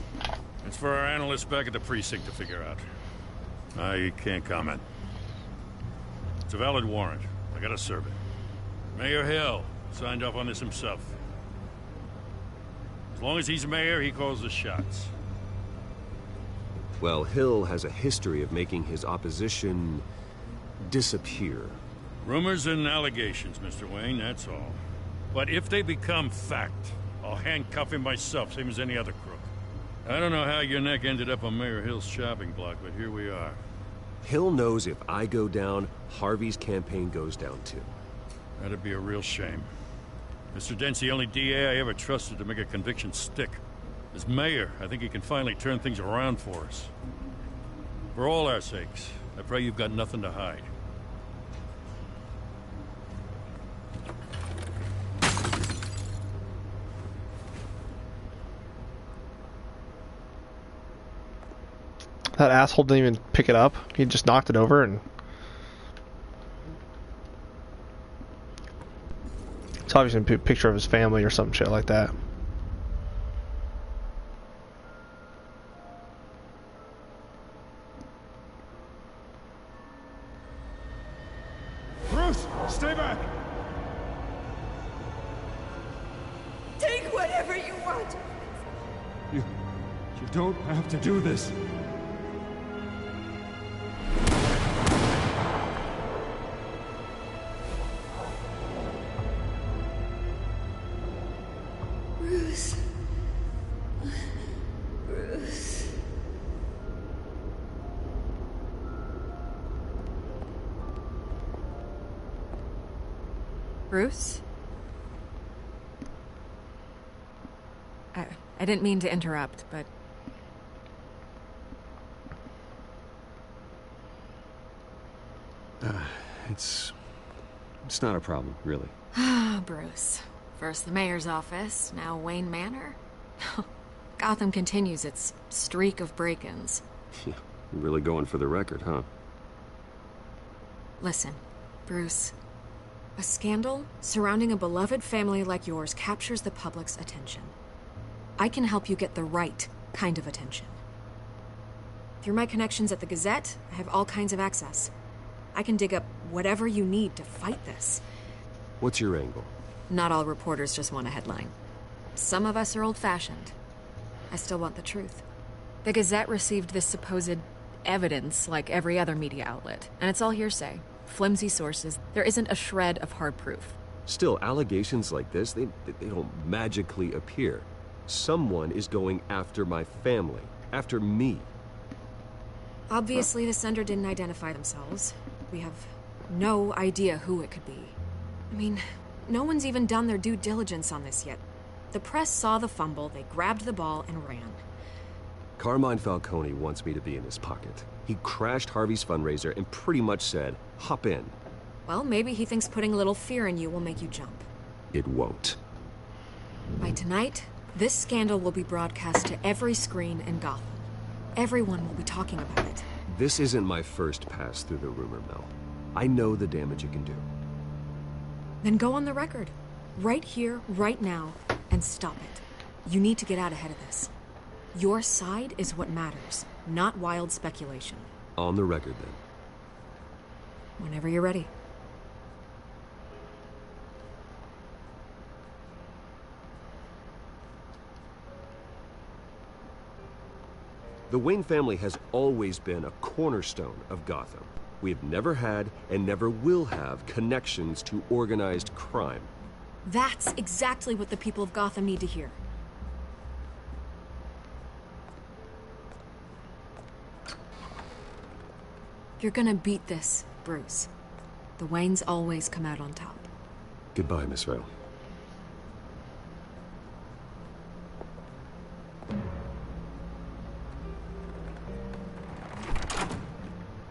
C: It's for our analysts back at the precinct to figure out. I can't comment. It's a valid warrant. I gotta serve it. Mayor Hill signed off on this himself. As long as he's mayor, he calls the shots.
G: Well, Hill has a history of making his opposition disappear.
C: Rumors and allegations, Mr. Wayne, that's all. But if they become fact, I'll handcuff him myself, same as any other crook. I don't know how your neck ended up on Mayor Hill's shopping block, but here we are.
G: Hill knows if I go down, Harvey's campaign goes down too.
R: That'd be a real shame. Mr. Dent's the only DA I ever trusted to make a conviction stick. As mayor, I think he can finally turn things around for us. For all our sakes, I pray you've got nothing to hide.
A: That asshole didn't even pick it up. He just knocked it over and... It's obviously a picture of his family or some shit like that.
E: Bruce, stay back!
K: Take whatever you want.
E: You don't have to do this.
K: Bruce. Bruce.
L: Bruce? I didn't mean to interrupt, but...
G: It's not a problem, really.
L: Ah, Bruce. First the mayor's office, now Wayne Manor. Gotham continues its streak of break-ins.
G: Yeah, you're really going for the record, huh?
L: Listen, Bruce. A scandal surrounding a beloved family like yours captures the public's attention. I can help you get the right kind of attention. Through my connections at the Gazette, I have all kinds of access. I can dig up whatever you need to fight this.
G: What's your angle?
L: Not all reporters just want a headline. Some of us are old-fashioned. I still want the truth. The Gazette received this supposed evidence like every other media outlet, and it's all hearsay. Flimsy sources. There isn't a shred of hard proof.
G: Still, allegations like this, they don't magically appear. Someone is going after my family. After me.
L: Obviously, the sender didn't identify themselves. We have no idea who it could be. I mean, no one's even done their due diligence on this yet. The press saw the fumble, they grabbed the ball and ran.
G: Carmine Falcone wants me to be in his pocket. He crashed Harvey's fundraiser and pretty much said, hop in.
L: Well, maybe he thinks putting a little fear in you will make you jump.
G: It won't.
L: By tonight, this scandal will be broadcast to every screen in Gotham. Everyone will be talking about it.
G: This isn't my first pass through the rumor mill. I know the damage it can do.
L: Then go on the record. Right here, right now, and stop it. You need to get out ahead of this. Your side is what matters, not wild speculation.
G: On the record, then.
L: Whenever you're ready.
G: The Wayne family has always been a cornerstone of Gotham. We have never had and never will have connections to organized crime.
L: That's exactly what the people of Gotham need to hear. You're gonna beat this, Bruce. The Waynes always come out on top.
G: Goodbye, Miss Vale.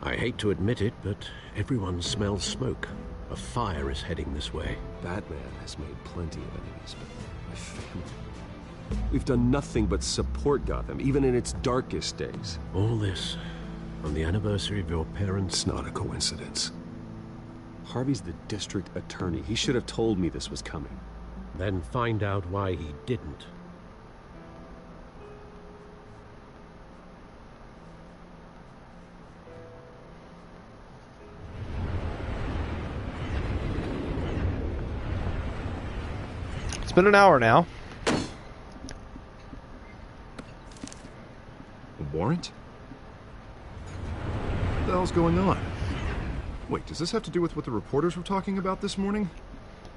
F: I hate to admit it, but everyone smells smoke. A fire is heading this way.
G: Batman has made plenty of enemies, but my family... We've done nothing but support Gotham, even in its darkest days.
F: All this on the anniversary of your parents'...
G: It's not a coincidence. Harvey's the district attorney. He should have told me this was coming.
F: Then find out why he didn't.
A: It's been an hour now.
D: A warrant? What the hell's going on? Wait, does this have to do with what the reporters were talking about this morning?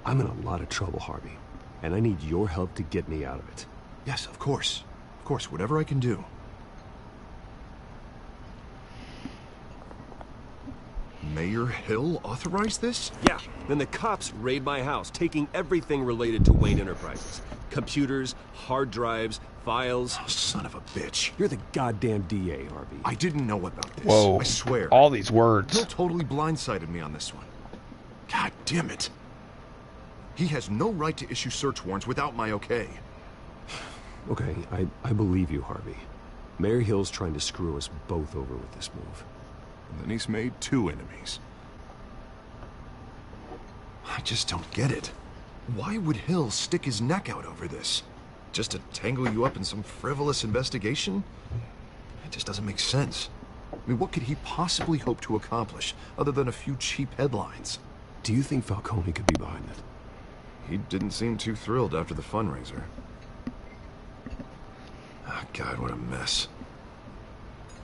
G: I'm in a lot of trouble, Harvey, and I need your help to get me out of it.
D: Yes, of course. Of course, whatever I can do. Mayor Hill authorized this?
G: Yeah, then the cops raid my house, taking everything related to Wayne Enterprises. Computers, hard drives, files.
D: Oh, son of a bitch.
G: You're the goddamn DA, Harvey.
D: I didn't know about this.
A: Whoa.
D: I swear.
A: All these words.
D: Hill totally blindsided me on this one. God damn it. He has no right to issue search warrants without my okay.
G: Okay, I believe you, Harvey. Mayor Hill's trying to screw us both over with this move.
D: And then he's made 2 enemies. I just don't get it. Why would Hill stick his neck out over this? Just to tangle you up in some frivolous investigation? It just doesn't make sense. I mean, what could he possibly hope to accomplish other than a few cheap headlines?
G: Do you think Falcone could be behind it?
D: He didn't seem too thrilled after the fundraiser. Oh, God, what a mess.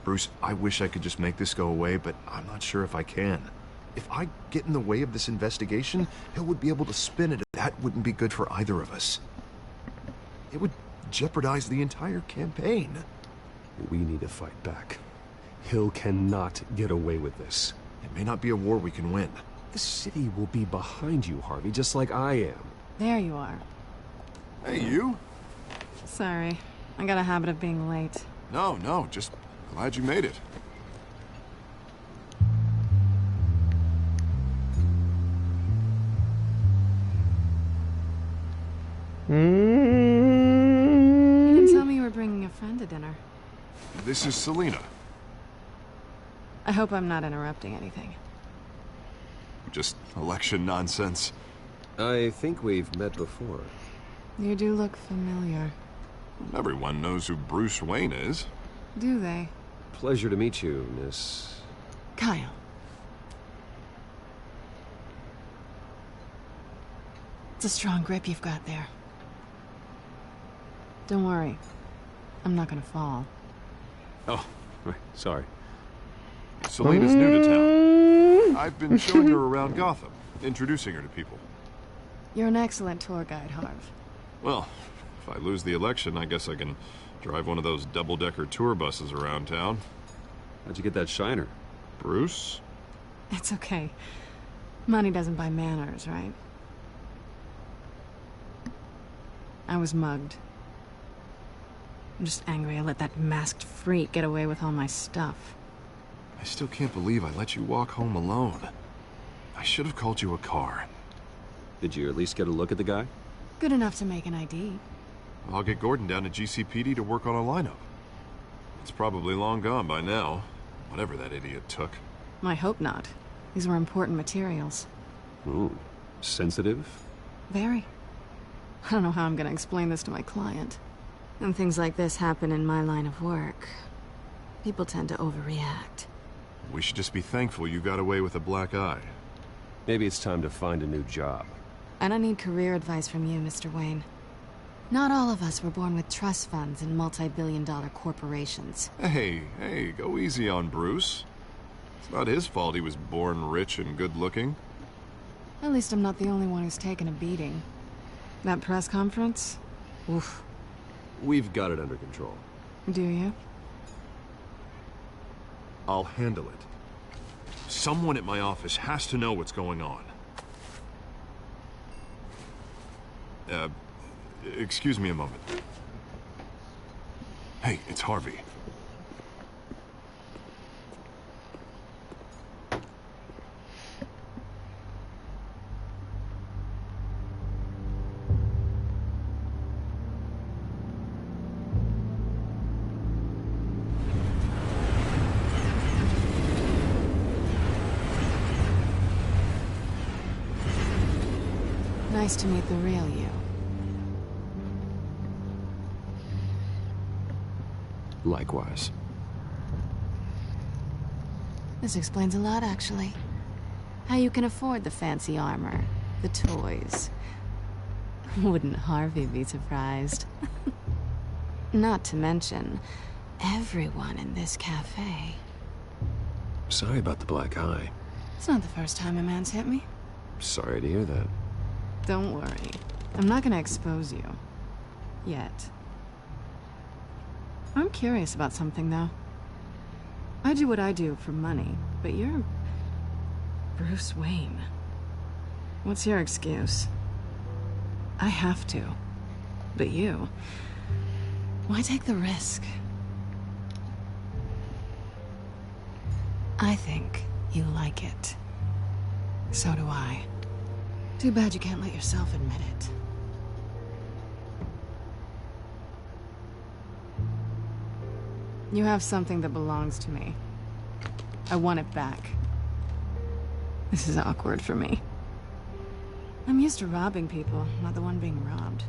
D: Bruce, I wish I could just make this go away, but I'm not sure if I can. If I get in the way of this investigation, Hill would be able to spin it. That wouldn't be good for either of us. It would jeopardize the entire campaign.
G: We need to fight back. Hill cannot get away with this.
D: It may not be a war we can win.
G: The city will be behind you, Harvey, just like I am.
H: There you are.
D: Hey, you?
H: Sorry. I got a habit of being late.
D: No, just glad you made it.
H: You didn't tell me you were bringing a friend to dinner.
D: This is Selena.
H: I hope I'm not interrupting anything.
D: Just election nonsense.
G: I think we've met before.
H: You do look familiar.
D: Everyone knows who Bruce Wayne is.
H: Do they?
G: Pleasure to meet you, Miss...
H: Kyle. It's a strong grip you've got there. Don't worry. I'm not gonna fall.
G: Oh, right, sorry.
D: Selena's new to town. I've been showing her around Gotham, introducing her to people.
H: You're an excellent tour guide, Harv.
D: Well, if I lose the election, I guess I can drive one of those double-decker tour buses around town.
G: How'd you get that shiner?
D: Bruce?
H: It's okay. Money doesn't buy manners, right? I was mugged. I'm just angry I let that masked freak get away with all my stuff.
D: I still can't believe I let you walk home alone. I should have called you a car.
G: Did you at least get a look at the guy?
H: Good enough to make an ID.
D: I'll get Gordon down to GCPD to work on a lineup. It's probably long gone by now, whatever that idiot took.
H: I hope not. These were important materials.
G: Ooh, sensitive?
H: Very. I don't know how I'm gonna explain this to my client. And things like this happen in my line of work. People tend to overreact.
D: We should just be thankful you got away with a black eye.
G: Maybe it's time to find a new job.
H: I don't need career advice from you, Mr. Wayne. Not all of us were born with trust funds and multi-billion-dollar corporations.
D: Hey, go easy on Bruce. It's not his fault he was born rich and good-looking.
H: At least I'm not the only one who's taken a beating. That press conference? Oof.
G: We've got it under control.
H: Do you?
D: I'll handle it. Someone at my office has to know what's going on. Excuse me a moment. Hey, it's Harvey.
H: Nice to meet the real you.
G: Likewise.
H: This explains a lot, actually. How you can afford the fancy armor, the toys. Wouldn't Harvey be surprised? Not to mention, everyone in this cafe.
G: Sorry about the black eye.
H: It's not the first time a man's hit me.
G: Sorry to hear that.
H: Don't worry. I'm not gonna expose you. Yet. I'm curious about something, though. I do what I do for money, but you're Bruce Wayne. What's your excuse? I have to. But you... why take the risk? I think you like it. So do I. Too bad you can't let yourself admit it. You have something that belongs to me. I want it back. This is awkward for me. I'm used to robbing people, not the one being robbed.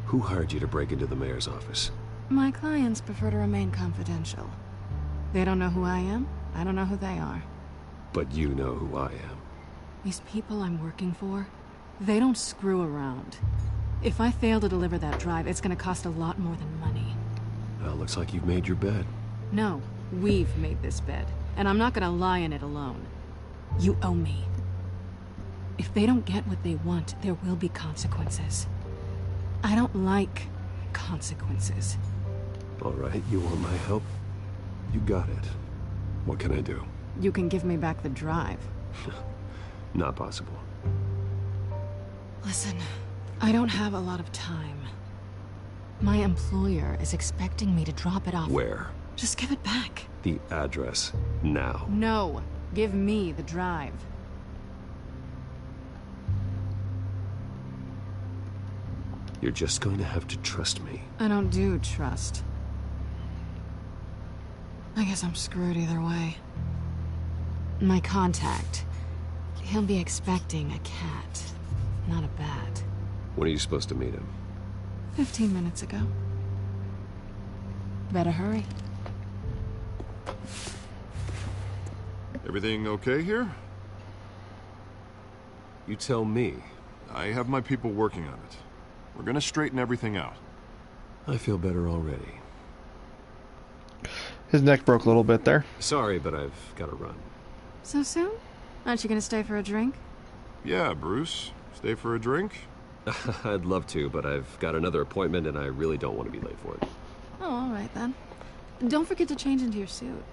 G: Who hired you to break into the mayor's office?
H: My clients prefer to remain confidential. They don't know who I am, I don't know who they are.
G: But you know who I am.
H: These people I'm working for, they don't screw around. If I fail to deliver that drive, it's gonna cost a lot more than money.
G: Well, looks like you've made your bed.
H: No, we've made this bed, and I'm not gonna lie in it alone. You owe me. If they don't get what they want, there will be consequences. I don't like consequences.
G: All right, you want my help? You got it. What can I do?
H: You can give me back the drive.
G: Not possible.
H: Listen, I don't have a lot of time. My employer is expecting me to drop it off.
G: Where?
H: Just give it back.
G: The address, now.
H: No, give me the drive.
G: You're just going to have to trust me.
H: I don't do trust. I guess I'm screwed either way. My contact, he'll be expecting a cat, not a bat.
G: When are you supposed to meet him?
H: 15 minutes ago. Better hurry.
D: Everything okay here?
G: You tell me.
D: I have my people working on it. We're gonna straighten everything out.
G: I feel better already.
A: His neck broke a little bit there.
G: Sorry, but I've got to run.
H: So soon? Aren't you gonna stay for a drink?
D: Yeah, Bruce. Stay for a drink?
G: I'd love to, but I've got another appointment and I really don't want to be late for it.
H: Oh, all right then. Don't forget to change into your suit.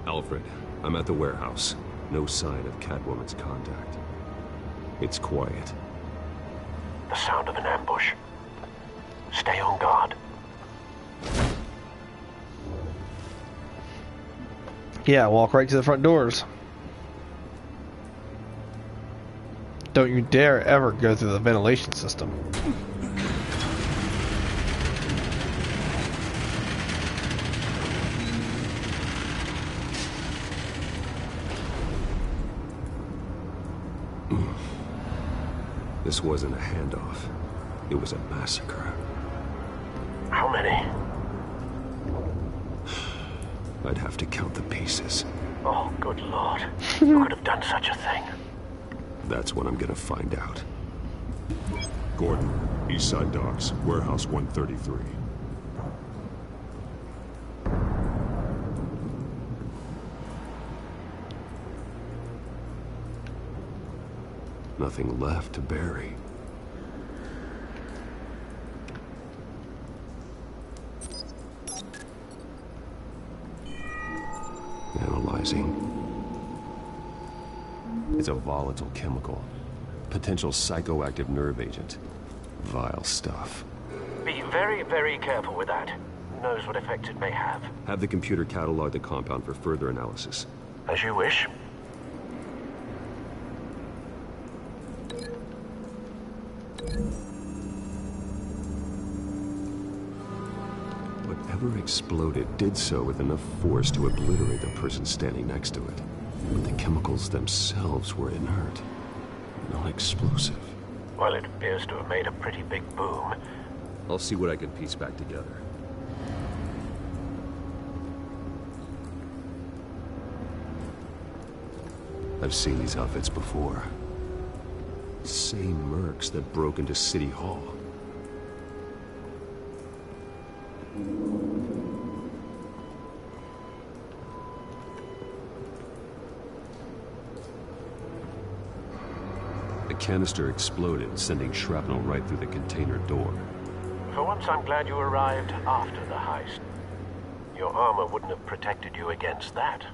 G: Alfred, I'm at the warehouse. No sign of Catwoman's contact. It's quiet.
F: The sound of an ambush. Stay on guard.
A: Yeah, walk right to the front doors. Don't you dare ever go through the ventilation system.
G: This wasn't a handoff. It was a massacre.
F: How many?
G: I'd have to count the pieces.
F: Oh, good lord. Who could have done such a thing?
G: That's what I'm gonna find out.
D: Gordon, Eastside Docks, Warehouse 133.
G: Nothing left to bury. Analyzing. It's a volatile chemical. Potential psychoactive nerve agent. Vile stuff.
F: Be very, very careful with that. Who knows what effect it may have.
G: Have the computer catalog the compound for further analysis.
F: As you wish.
G: Whatever exploded did so with enough force to obliterate the person standing next to it. But the chemicals themselves were inert, not explosive.
F: Well, it appears to have made a pretty big boom.
G: I'll see what I can piece back together. I've seen these outfits before. Same mercs that broke into City Hall. canister exploded, sending shrapnel right through the container door.
F: For once, I'm glad you arrived after the heist. Your armor wouldn't have protected you against that.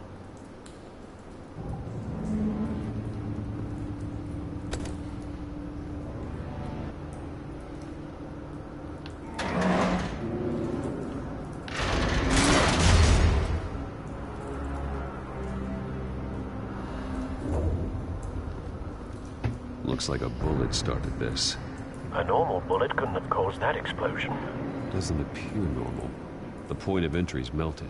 G: Looks like a bullet started this.
F: A normal bullet couldn't have caused that explosion.
G: Doesn't appear normal. The point of entry's melted.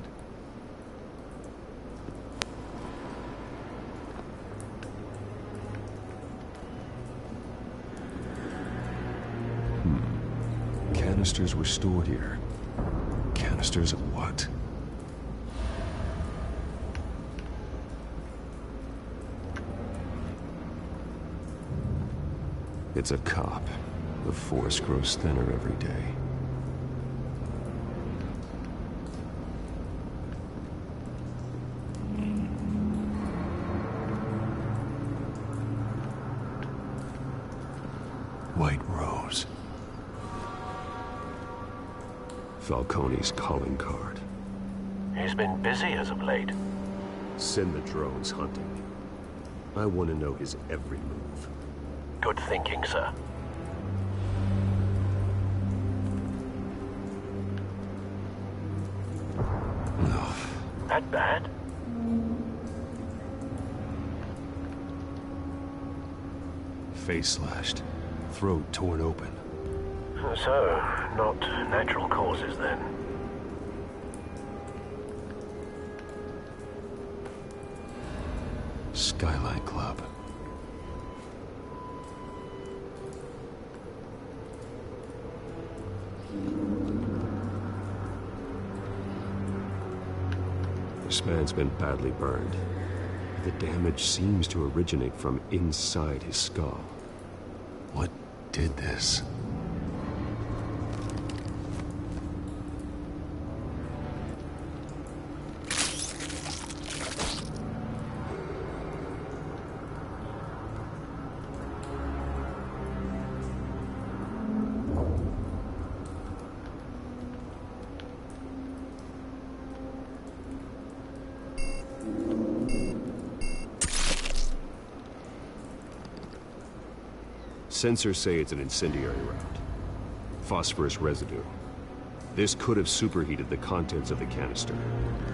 G: Canisters were stored here. Canisters of what? It's a cop. The force grows thinner every day. White Rose. Falcone's calling card.
F: He's been busy as of late.
G: Send the drones hunting. I want to know his every move.
F: Good thinking, sir.
G: No.
F: That bad?
G: Face slashed. Throat torn open.
F: So, not natural causes then.
G: Skylight Club. This man's been badly burned. The damage seems to originate from inside his skull. What did this? Sensors say it's an incendiary round. Phosphorus residue. This could have superheated the contents of the canister,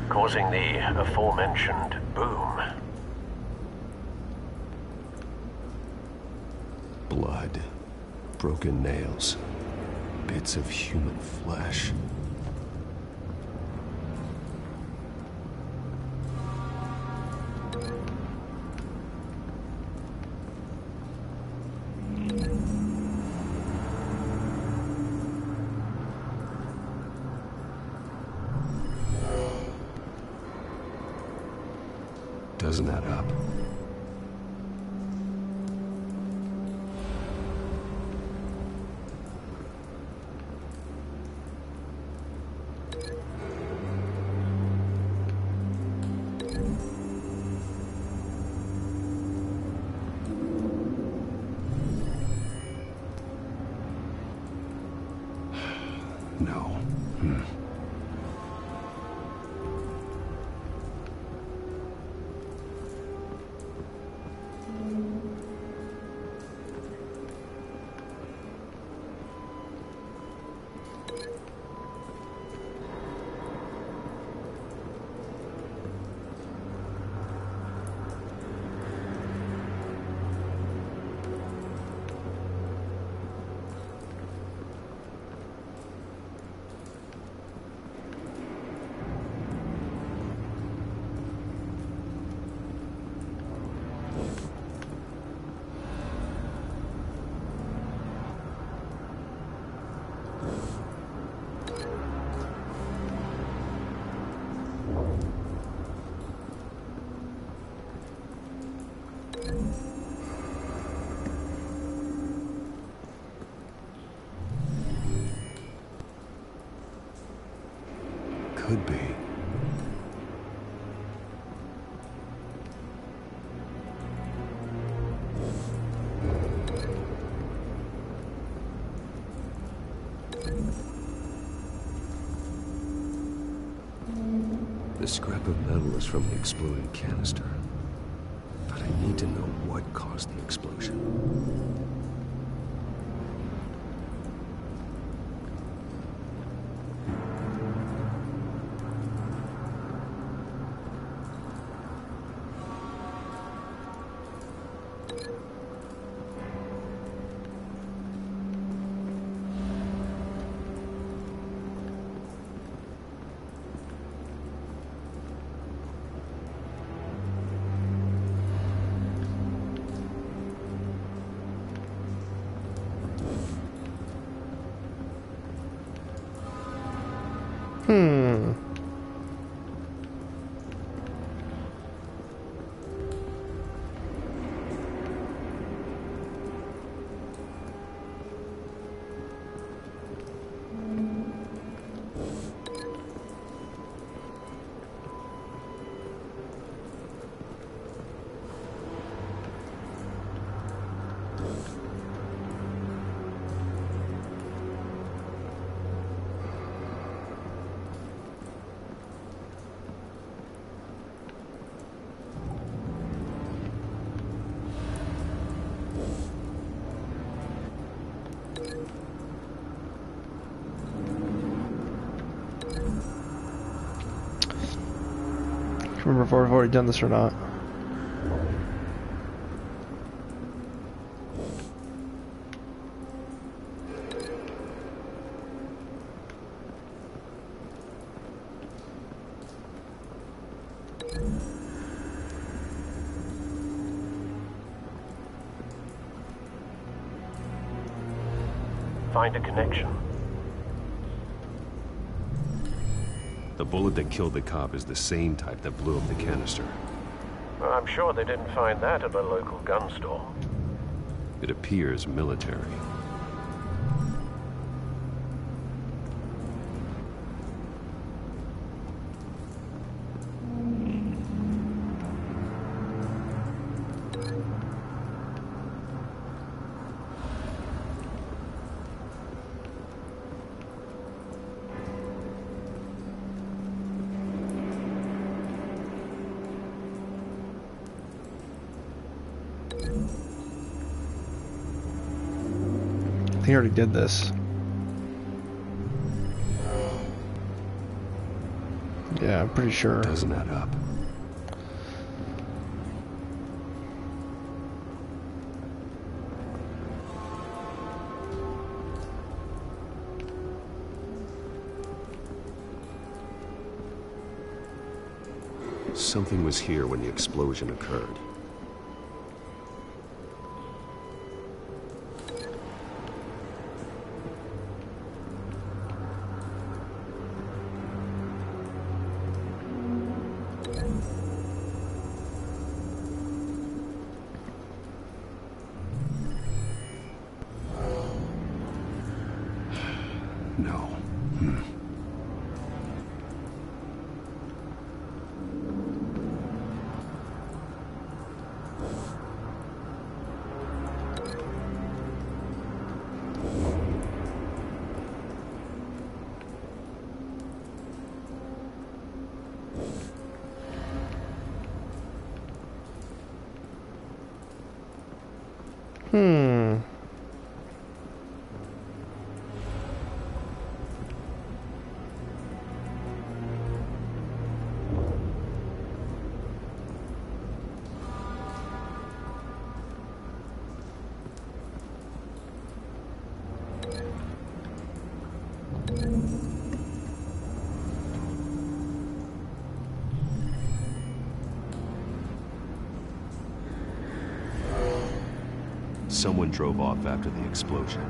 F: causing the aforementioned boom.
G: Blood. Broken nails. Bits of human flesh. Doesn't add up. No. Could be. This scrap of metal is from the exploded canister. But I need to know what caused the explosion.
A: I can't remember if I've already done this or not.
F: Find a connection.
G: The bullet that killed the cop is the same type that blew up the canister.
F: Well, I'm sure they didn't find that at a local gun store.
G: It appears military.
A: I think I already did this. Yeah, I'm pretty sure.
G: Doesn't add up. Something was here when the explosion occurred. No. Someone drove off after the explosion.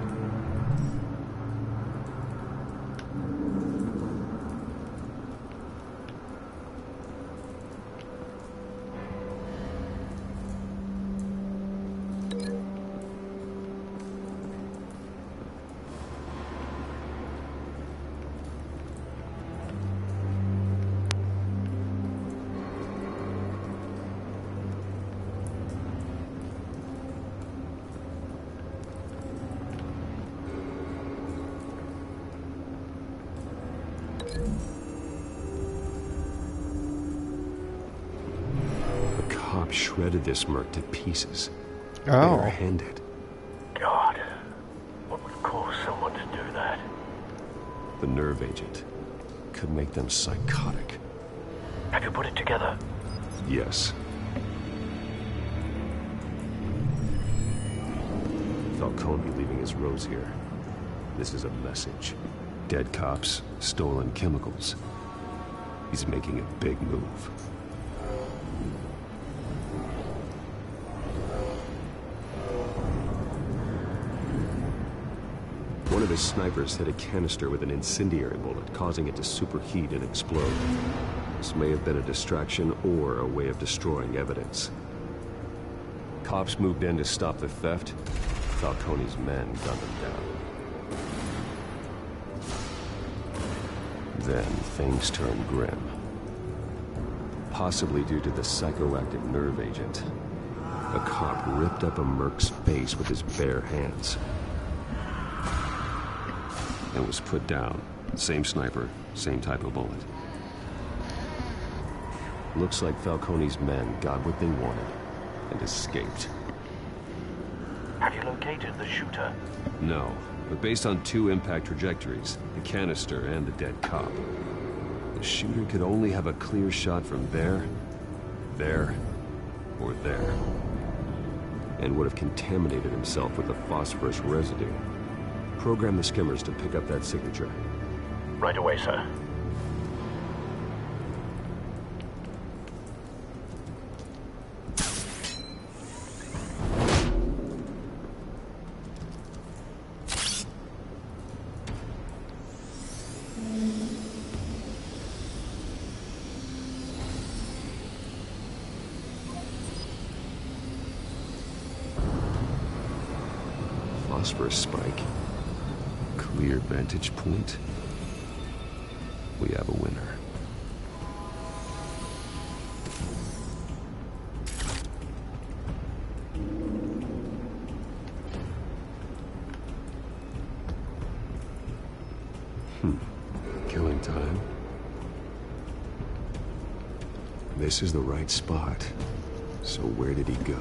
G: cop shredded this merc to pieces.
A: Oh.
G: Barehanded.
S: God, what would cause someone to do that?
G: The nerve agent could make them psychotic.
S: Have you put it together?
G: Yes. Falcone leaving his rose here. This is a message. Dead cops, stolen chemicals. He's making a big move. One of his snipers hit a canister with an incendiary bullet, causing it to superheat and explode. This may have been a distraction or a way of destroying evidence. Cops moved in to stop the theft. Falcone's men gunned him down. Then things turned grim. Possibly due to the psychoactive nerve agent. A cop ripped up a merc's face with his bare hands. And was put down. Same sniper, same type of bullet. Looks like Falcone's men got what they wanted and escaped.
S: Have you located the shooter?
G: No, but based on 2 impact trajectories, the canister and the dead cop, the shooter could only have a clear shot from there, or there, and would have contaminated himself with the phosphorus residue. Program the skimmers to pick up that signature.
S: Right away, sir.
G: Phosphorus spike. Clear vantage point. We have a winner. Killing time. This is the right spot. So where did he go?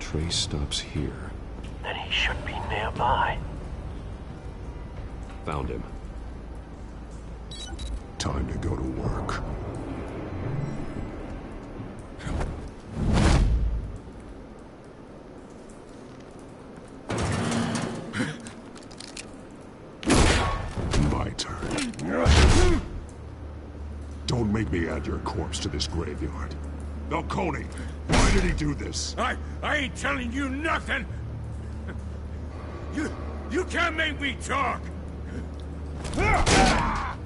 G: Trace stops here.
S: Then he should be nearby.
G: Found him.
D: Time to go to work. My turn. Don't make me add your corpse to this graveyard. Falcone, why did he do this?
N: I ain't telling you nothing. You can't make me talk. I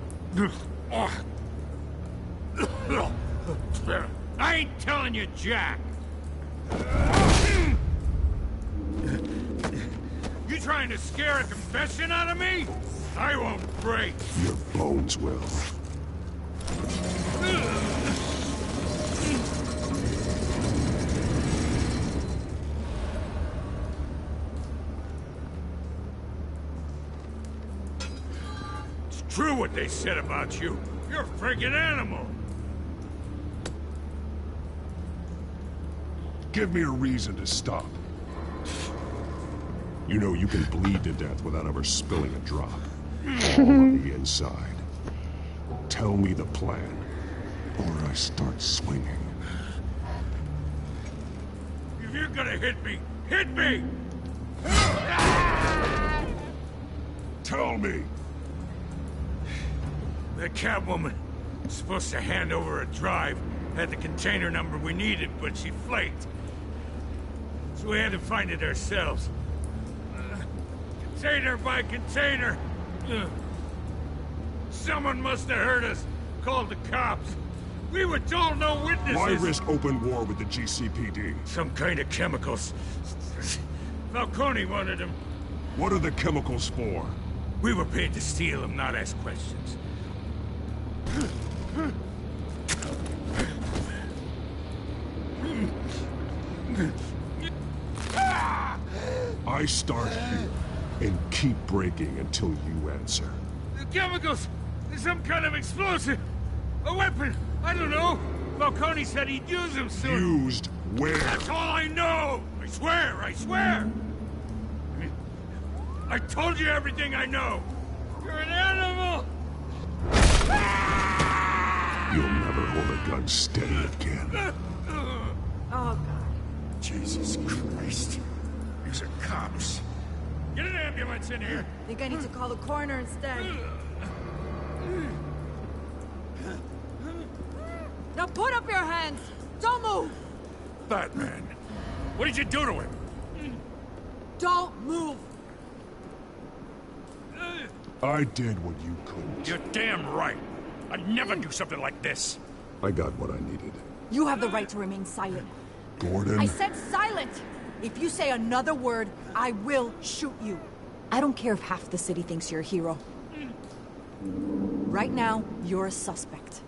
N: ain't telling you, Jack. You trying to scare a confession out of me? I won't break.
D: Your bones will.
N: True what they said about you. You're a friggin' animal.
D: Give me a reason to stop. You know you can bleed to death without ever spilling a drop. All on the inside. Tell me the plan, or I start swinging.
N: If you're gonna hit me, hit me!
D: Tell me!
N: The Catwoman was supposed to hand over a drive, had the container number we needed, but she flaked. So we had to find it ourselves. Container by container. Someone must have heard us, called the cops. We were told no witnesses.
D: Why risk open war with the GCPD?
N: Some kind of chemicals. Falcone wanted them.
D: What are the chemicals for?
N: We were paid to steal them, not ask questions.
D: I start here and keep breaking until you answer.
N: The chemicals!
C: There's some kind of explosive. A weapon. I don't know. Falcone said he'd use them soon.
N: Used where?
C: That's all I know. I swear, I swear. I told you everything I know. You're an animal.
N: You'll never hold a gun steady again.
C: Oh, God. Jesus Christ. These are cops. Get an ambulance in here.
Q: Think I need to call the coroner instead. Now put up your hands. Don't move.
C: Batman. What did you do to him?
Q: Don't move.
N: I did what you couldn't.
C: You're damn right. I'd never do something like this.
N: I got what I needed.
Q: You have the right to remain silent.
N: Gordon?
Q: I said silent! If you say another word, I will shoot you. I don't care if half the city thinks you're a hero. Right now, you're a suspect.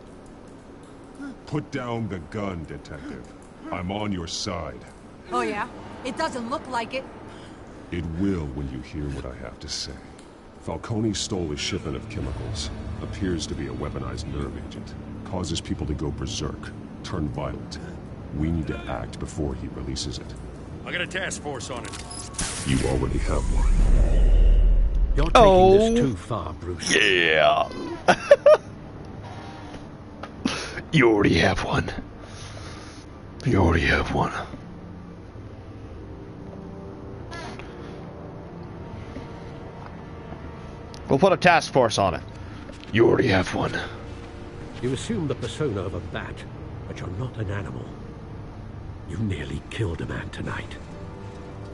N: Put down the gun, Detective. I'm on your side.
Q: Oh yeah? It doesn't look like it.
N: It will when you hear what I have to say. Falcone stole a shipment of chemicals. Appears to be a weaponized nerve agent. Causes people to go berserk, turn violent. We need to act before he releases it.
R: I got a task force on it.
N: You already have one.
F: You're taking this too far, Bruce.
A: Yeah. You already have one. You already have one. We'll put a task force on it. You already have one.
F: You assume the persona of a bat, but you're not an animal. You nearly killed a man tonight.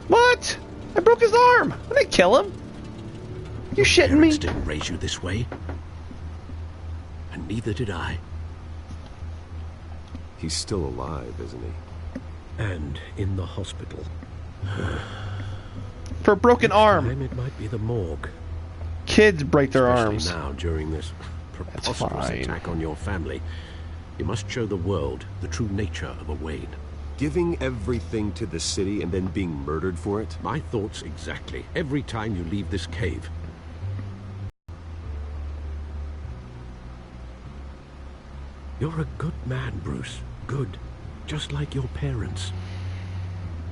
A: What? I broke his arm. I didn't kill him. You shitting me?
F: Parents didn't raise you this way. And neither did I.
G: He's still alive, isn't he?
F: And in the hospital.
A: For a broken arm.
F: It might be the morgue.
A: Kids break their
F: Especially
A: arms.
F: now, during this preposterous attack on your family, you must show the world the true nature of a Wayne.
G: Giving everything to the city and then being murdered for it?
F: My thoughts exactly. Every time you leave this cave. You're a good man, Bruce. Good. Just like your parents.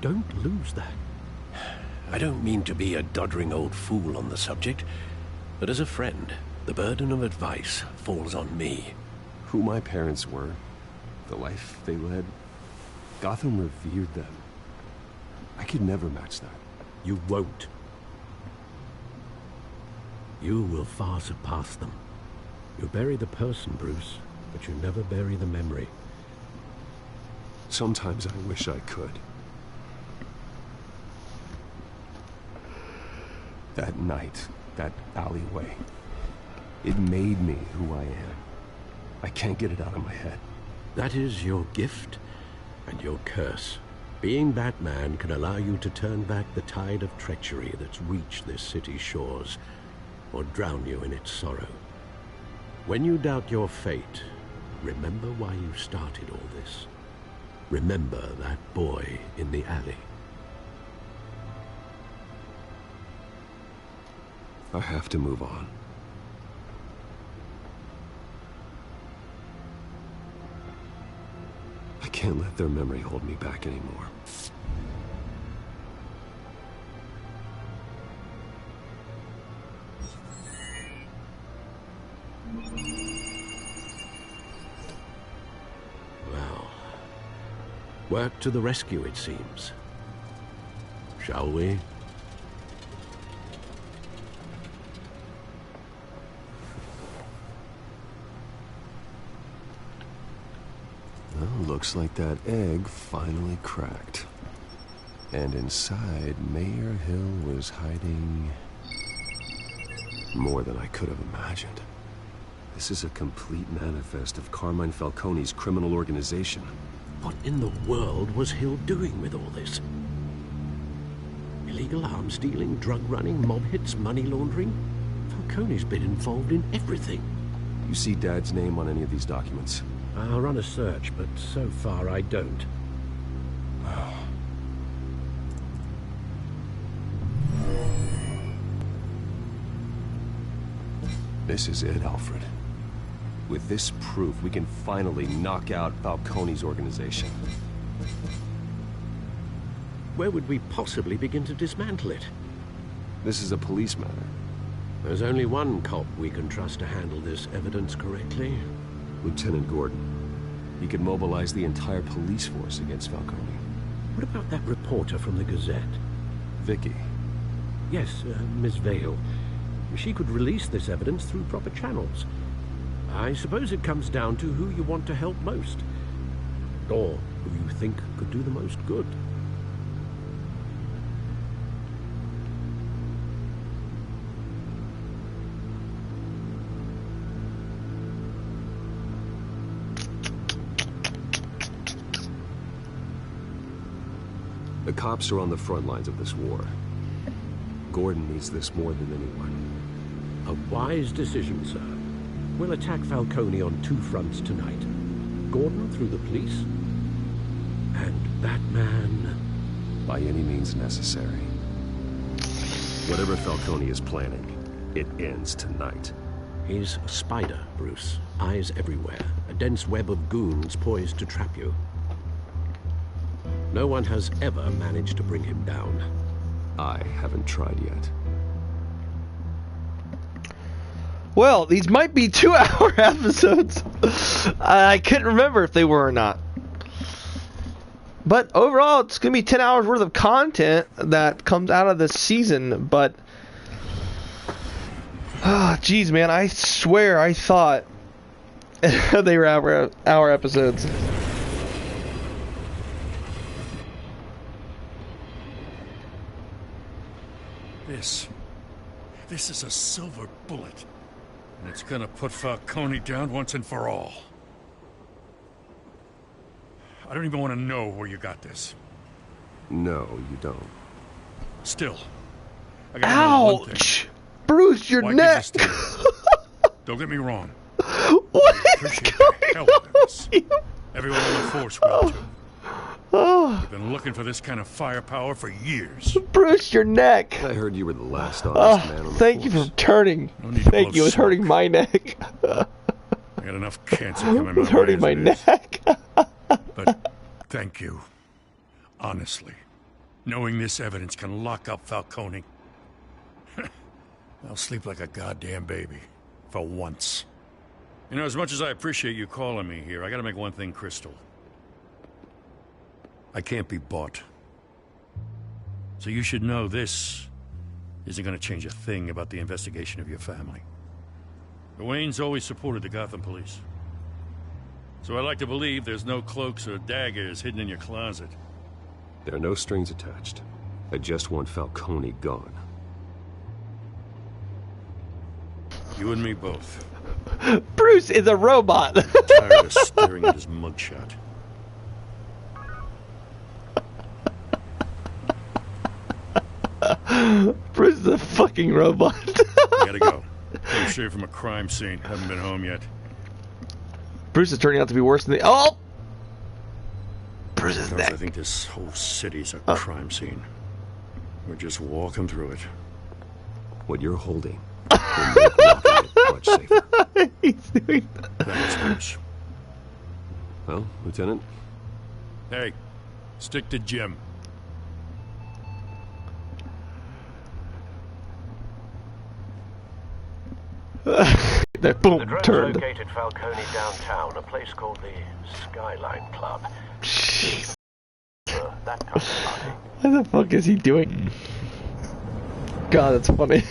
F: Don't lose that. I don't mean to be a doddering old fool on the subject, but as a friend, the burden of advice falls on me.
G: Who my parents were, the life they led, Gotham revered them. I could never match that.
F: You won't. You will far surpass them. You bury the person, Bruce, but you never bury the memory.
G: Sometimes I wish I could. That night, that alleyway, it made me who I am. I can't get it out of my head.
F: That is your gift and your curse. Being Batman can allow you to turn back the tide of treachery that's reached this city's shores, or drown you in its sorrow. When you doubt your fate, remember why you started all this. Remember that boy in the alley.
G: I have to move on. I can't let their memory hold me back anymore.
F: Well, work to the rescue, it seems. Shall we?
G: Well, looks like that egg finally cracked. And inside, Mayor Hill was hiding more than I could have imagined. This is a complete manifest of Carmine Falcone's criminal organization.
F: What in the world was Hill doing with all this? Illegal arms dealing, drug running, mob hits, money laundering? Falcone's been involved in everything.
G: You see Dad's name on any of these documents?
F: I'll run a search, but so far I don't.
G: This is it, Alfred. With this proof, we can finally knock out Falcone's organization.
F: Where would we possibly begin to dismantle it?
G: This is a police matter.
F: There's only one cop we can trust to handle this evidence correctly.
G: Lieutenant Gordon. He could mobilize the entire police force against Falcone.
F: What about that reporter from the Gazette?
G: Vicky.
F: Yes, Miss Vale. She could release this evidence through proper channels. I suppose it comes down to who you want to help most. Or who you think could do the most good.
G: The cops are on the front lines of this war. Gordon needs this more than anyone.
F: A wise decision, sir. We'll attack Falcone on two fronts tonight. Gordon through the police, and Batman...
G: by any means necessary. Whatever Falcone is planning, it ends tonight.
F: He's a spider, Bruce. Eyes everywhere. A dense web of goons poised to trap you. No one has ever managed to bring him down.
G: I haven't tried yet.
A: Well, these might be 2-hour episodes. I couldn't remember if they were or not. But overall, it's going to be 10 hours worth of content that comes out of this season. But, geez, man, I swear I thought they were hour episodes.
R: This is a silver bullet. And it's gonna put Falcone down once and for all. I don't even want to know where you got this.
G: No, you don't.
R: Still, I gotta know one thing.
A: Ouch! Bruce, your
R: Why
A: neck!
R: give this to me? Don't get me wrong.
A: What is going on?
R: Everyone in the force will too.
A: Oh.
R: We've been looking for this kind of firepower for years.
A: Bruce, your neck!
G: I heard you were the last honest man on the
A: thank you
G: force.
A: for turning.
R: No need to
A: Thank you,
R: blow
A: it's hurting my neck.
R: I got enough cancer coming my
A: It's
R: way
A: hurting
R: as
A: my
R: it is.
A: neck.
R: But thank you. Honestly. Knowing this evidence can lock up Falcone. I'll sleep like a goddamn baby. For once. You know, as much as I appreciate you calling me here, I gotta make one thing crystal. I can't be bought. So you should know this isn't gonna change a thing about the investigation of your family. The Waynes always supported the Gotham police. So I like to believe there's no cloaks or daggers hidden in your closet.
G: There are no strings attached. I just want Falcone gone.
R: You and me both.
A: Bruce is a robot.
R: Tired of staring at his mugshot.
A: Bruce is a fucking robot.
R: I gotta go. Came straight from a crime scene. Haven't been home yet.
A: Bruce is turning out to be worse than the... Oh! Bruce's
R: Because
A: neck.
R: I think this whole city's a crime scene. We're just walking through it.
G: What you're holding will make walking it much safer.
A: He's doing that.
R: Thanks, Bruce.
G: Well, Lieutenant?
R: Hey, stick to Jim.
A: That boom,
S: The drones
A: turned.
S: located Falcone downtown, a place called the Skyline Club.
A: Jeez.
S: That kind of party.
A: What the fuck is he doing? God, that's funny.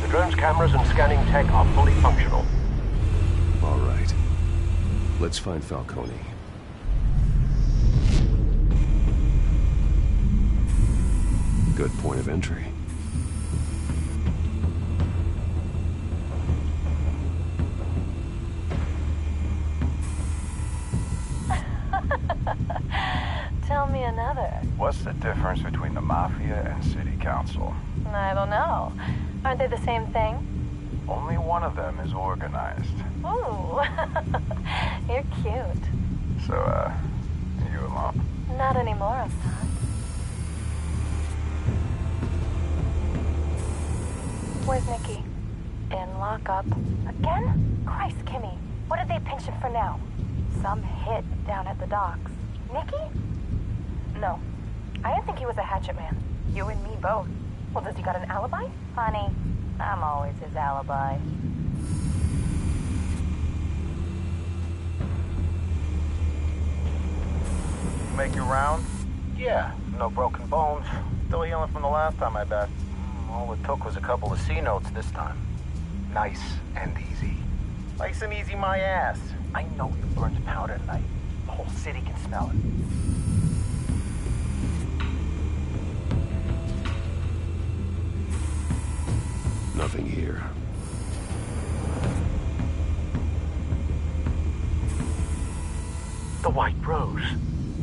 S: The drone's cameras and scanning tech are fully functional.
G: All right. Let's find Falcone. Good point of entry.
I: Tell me
T: What's the difference between the Mafia and City Council?
Q: I don't know. Aren't they the same thing?
T: Only one of them is organized.
Q: Ooh, you're cute.
T: So, you alone?
Q: Not anymore, Assad. Where's Nikki? In lockup. Again? Christ, Kimmy. What did they pinch him for now? Some hit down at the docks. Nikki? No. I didn't think he was a hatchet man. You and me both. Well, does he got an alibi? Honey, I'm always his alibi.
T: Make your round? Yeah, no broken bones. Still healing from the last time, I bet. All it took was a couple of C notes this time. Nice and easy. Nice and easy my ass. I know you burned powder tonight. The whole city can smell it.
G: Nothing here.
S: The white rose.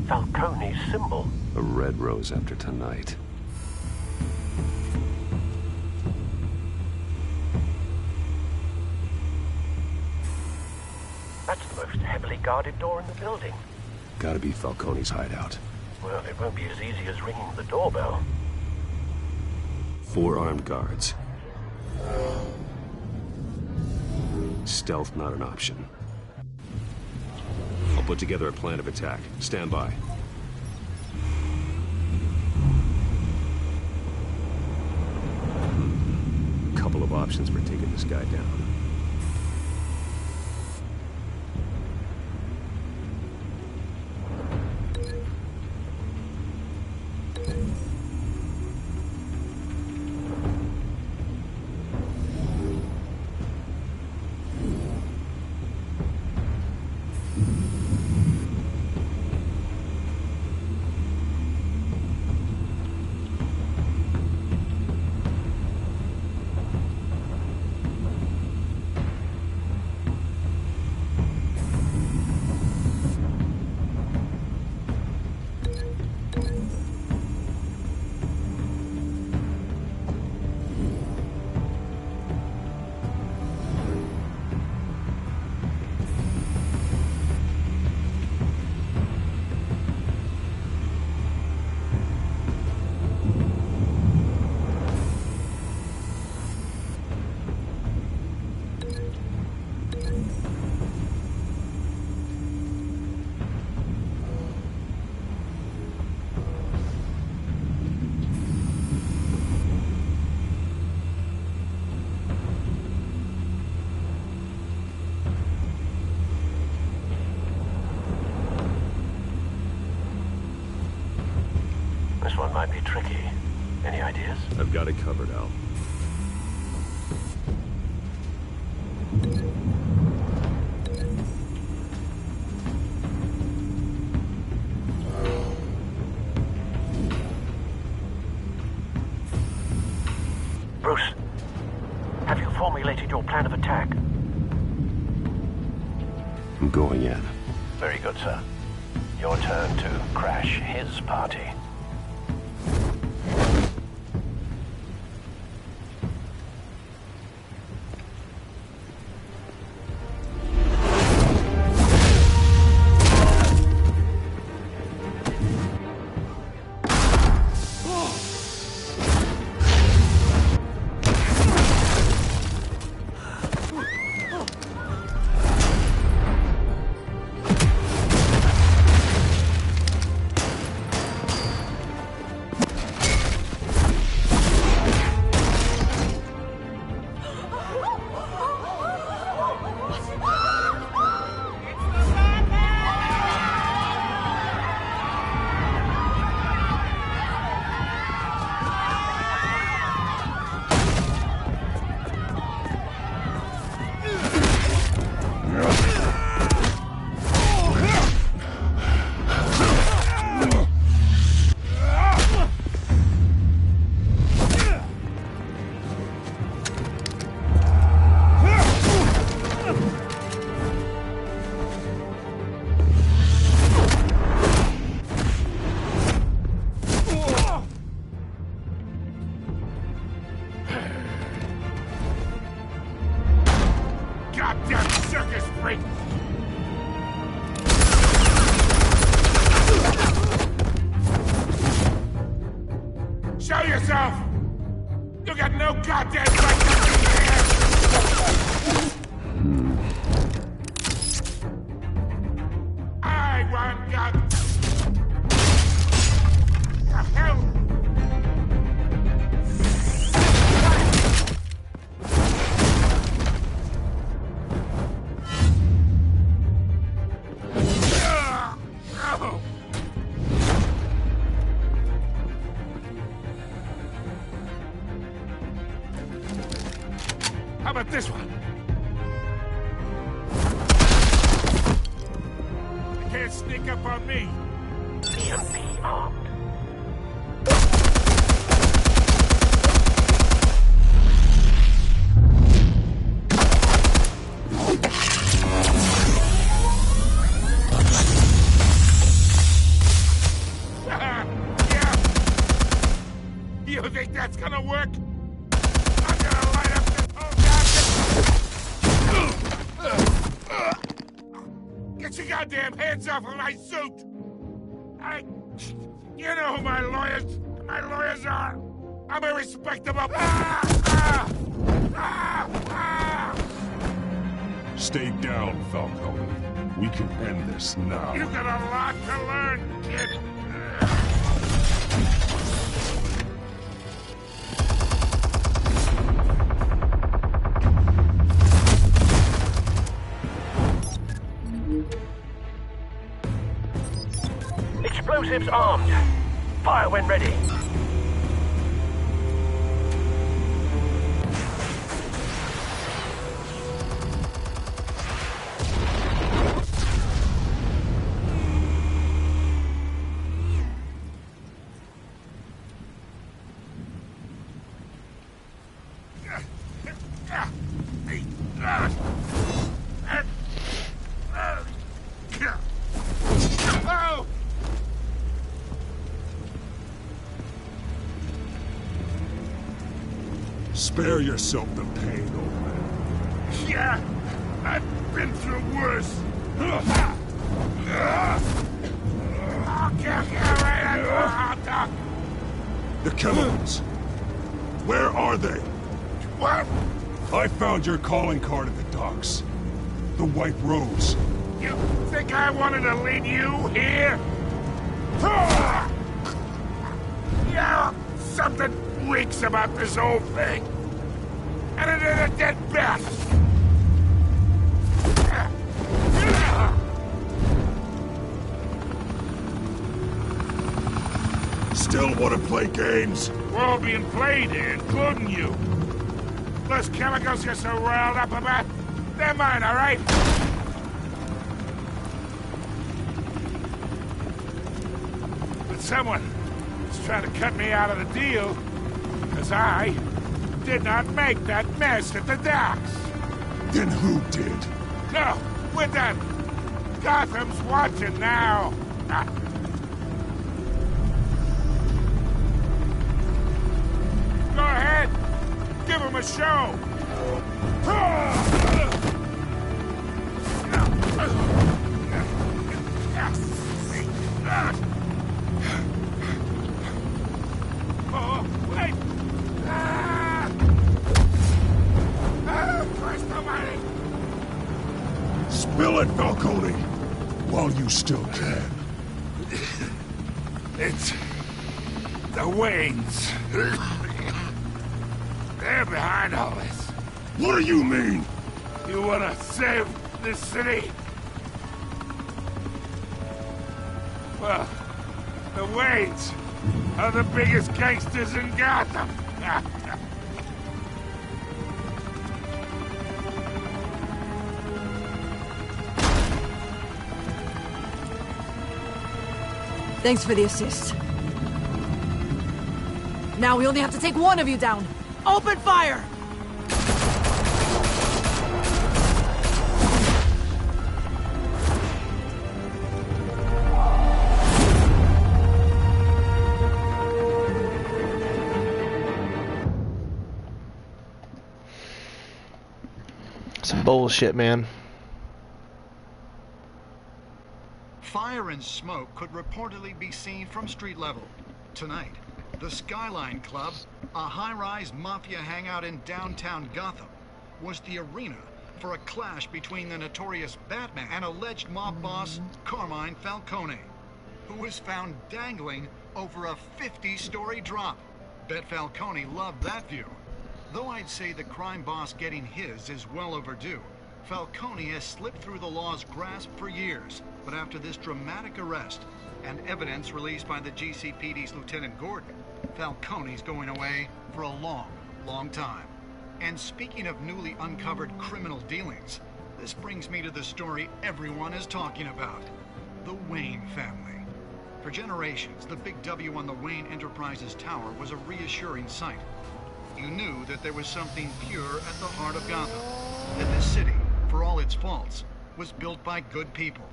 S: Falcone's symbol.
G: A red rose after tonight.
S: That's the most heavily guarded door in the building.
G: Gotta be Falcone's hideout.
S: Well, it won't be as easy as ringing the doorbell.
G: 4 armed guards. Stealth not an option. I'll put together a plan of attack. Stand by. Couple of options for taking this guy down.
S: This one might be tricky. Any ideas?
G: I've got it covered, Al.
S: Bruce, have you formulated your plan of attack?
G: I'm going in.
S: Very good, sir. Your turn to crash his party.
N: yourself! You got no goddamn right to be here! I want God. The hell? How about this one? You can't sneak up on me.
S: EMP armed.
N: Yeah. You think that's gonna work? I'm gonna light up this whole goddamn... Get your goddamn hands off of my suit! You know who my lawyers are! I'm a respectable...
E: Stay down, Falcone. We can end this now.
N: You got a lot to learn, kid!
S: Explosives armed. Fire when ready.
E: Spare yourself the pain, old man.
N: Yeah, I've been through worse. I'll kill you right at the hot dog.
E: The chemicals. Where are they?
N: What?
E: I found your calling card at the docks. The White Rose.
N: You think I wanted to lead you here? Yeah, something reeks about this whole thing. And it is a dead bat.
E: Still want to play games?
N: We're all being played here, including you. Those chemicals you're so riled up about, they're mine, all right? But someone is trying to cut me out of the deal, because I did not make that mess at the docks.
E: Then who did?
N: No, we're done. Gotham's watching now. Go ahead. Give him a show. Oh, wait. Christ almighty.
E: Spill it, Falcone, while you still can.
N: It's the Waynes. They're behind all this.
E: What do you mean?
N: You wanna save this city? Well, the Waynes are the biggest gangsters in Gotham.
Q: Thanks for the assist. Now we only have to take one of you down. Open fire!
A: Some bullshit, man.
O: Fire and smoke could reportedly be seen from street level tonight. The Skyline Club, a high-rise mafia hangout in downtown Gotham, was the arena for a clash between the notorious Batman and alleged mob boss Carmine Falcone, who was found dangling over a 50-story drop. Bet Falcone loved that view. Though I'd say the crime boss getting his is well overdue, Falcone has slipped through the law's grasp for years. But after this dramatic arrest and evidence released by the GCPD's Lieutenant Gordon, Falcone's going away for a long, long time. And speaking of newly uncovered criminal dealings, this brings me to the story everyone is talking about. The Wayne family. For generations, the big W on the Wayne Enterprises Tower was a reassuring sight. You knew that there was something pure at the heart of Gotham. That this city, for all its faults, was built by good people.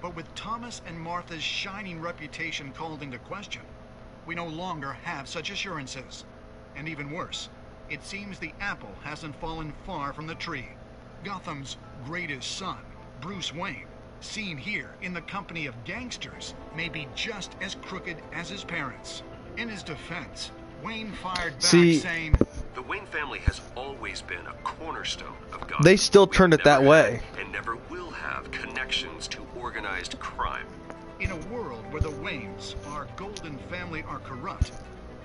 O: But with Thomas and Martha's shining reputation called into question, we no longer have such assurances. And even worse, it seems the apple hasn't fallen far from the tree. Gotham's greatest son, Bruce Wayne, seen here in the company of gangsters, may be just as crooked as his parents. In his defense, Wayne fired back saying,
G: "The Wayne family has always been a cornerstone of Gotham.
A: They still turned it that way.
G: And never will have connections to organized crime."
O: In a world where the Waynes, our golden family, are corrupt,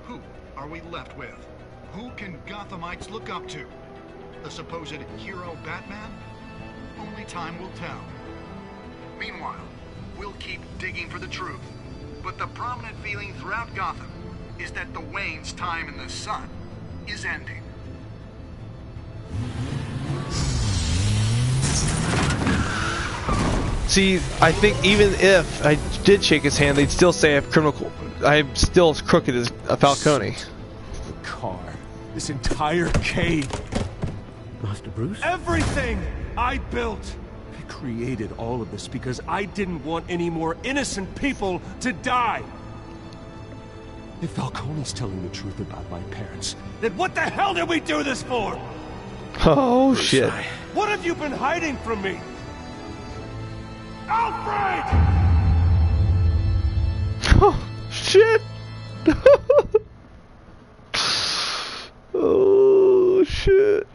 O: who are we left with? Who can Gothamites look up to? The supposed hero Batman? Only time will tell. Meanwhile, we'll keep digging for the truth. But the prominent feeling throughout Gotham is that the Waynes' time in the sun is ending.
A: See, I think even if I did shake his hand, they'd still say I'm still as crooked as a Falcone.
U: The car. This entire cave.
F: Master Bruce?
U: Everything I built. I created all of this because I didn't want any more innocent people to die. If Falcone's telling the truth about my parents, then what the hell did we do this for?
A: Oh, Bruce, shit.
U: What have you been hiding from me? Alfred!
A: Oh, shit. Oh, shit.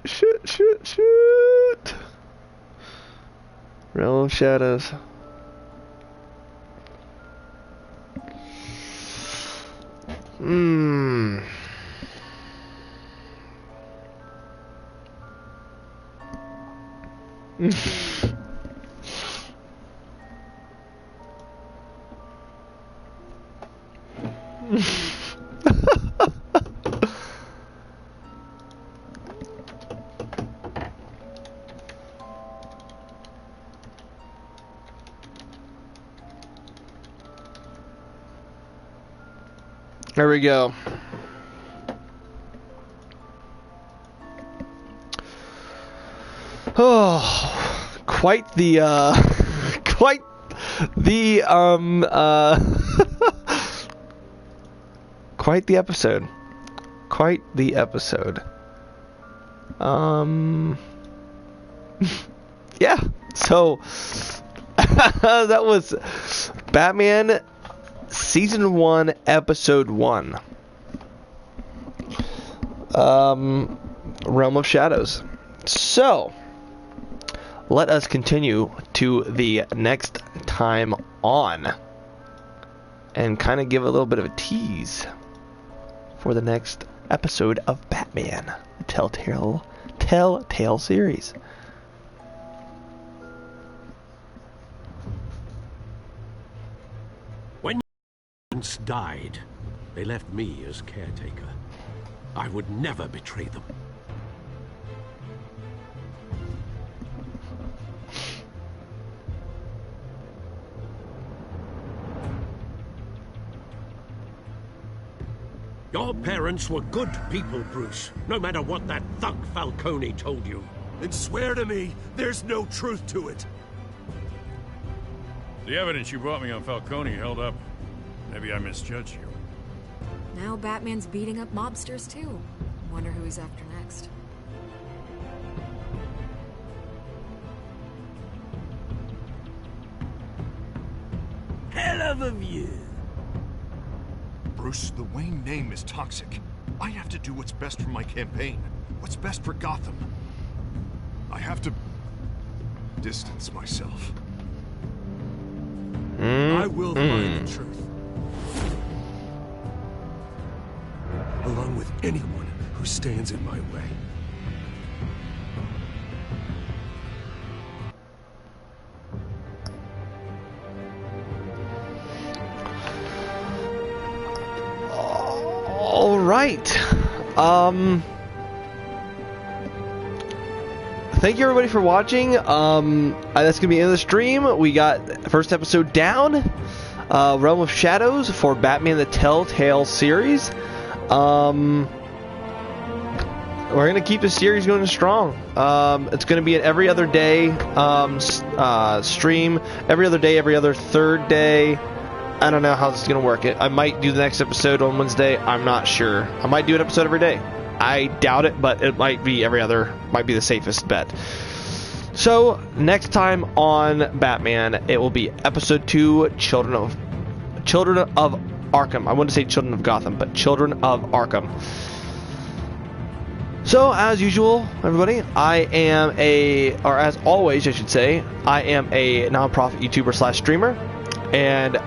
A: Realm of Shadows. There we go. Oh, quite the quite the episode. Quite the episode. Yeah. So that was Batman Season 1, Episode 1. Realm of Shadows. So, let us continue to the next time on. And kind of give a little bit of a tease for the next episode of Batman, the Telltale series.
F: When parents died, they left me as caretaker. I would never betray them. Your parents were good people, Bruce, no matter what that thug Falcone told you.
U: Then swear to me there's no truth to it.
R: The evidence you brought me on Falcone held up. Maybe I misjudged you.
L: Now Batman's beating up mobsters, too. Wonder who he's after next.
P: Hell of a view.
D: Bruce, the Wayne name is toxic. I have to do what's best for my campaign. What's best for Gotham. I have to distance myself.
U: I will find the truth. Along with anyone who stands in my way.
A: All right. Thank you everybody for watching. That's gonna be the end of the stream. We got first episode down, Realm of Shadows for Batman the Telltale series. We're gonna keep the series going strong. It's gonna be an every other day stream, every other day, every other third day. I don't know how this is gonna work. I might do the next episode on Wednesday. I'm not sure. I might do an episode every day. I doubt it, but it might be every other. Might be the safest bet. So next time on Batman, it will be episode 2, Children of Arkham. I want to say Children of Gotham, but Children of Arkham. So as usual, everybody, as always, I should say, I am a non-profit YouTuber / streamer, and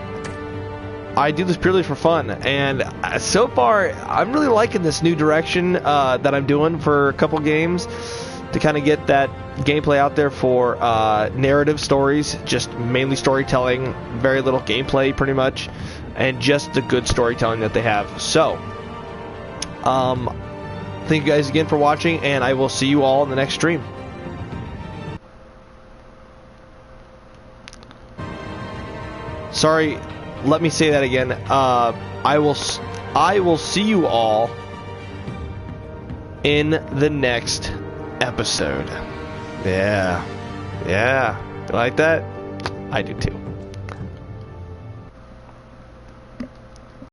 A: I do this purely for fun, and so far I'm really liking this new direction that I'm doing for a couple games to kind of get that gameplay out there for narrative stories, just mainly storytelling, very little gameplay pretty much, and just the good storytelling that they have. So thank you guys again for watching, and I will see you all in the next stream. Sorry, let me say that again. I will see you all in the next episode. Yeah. You like that? I do too.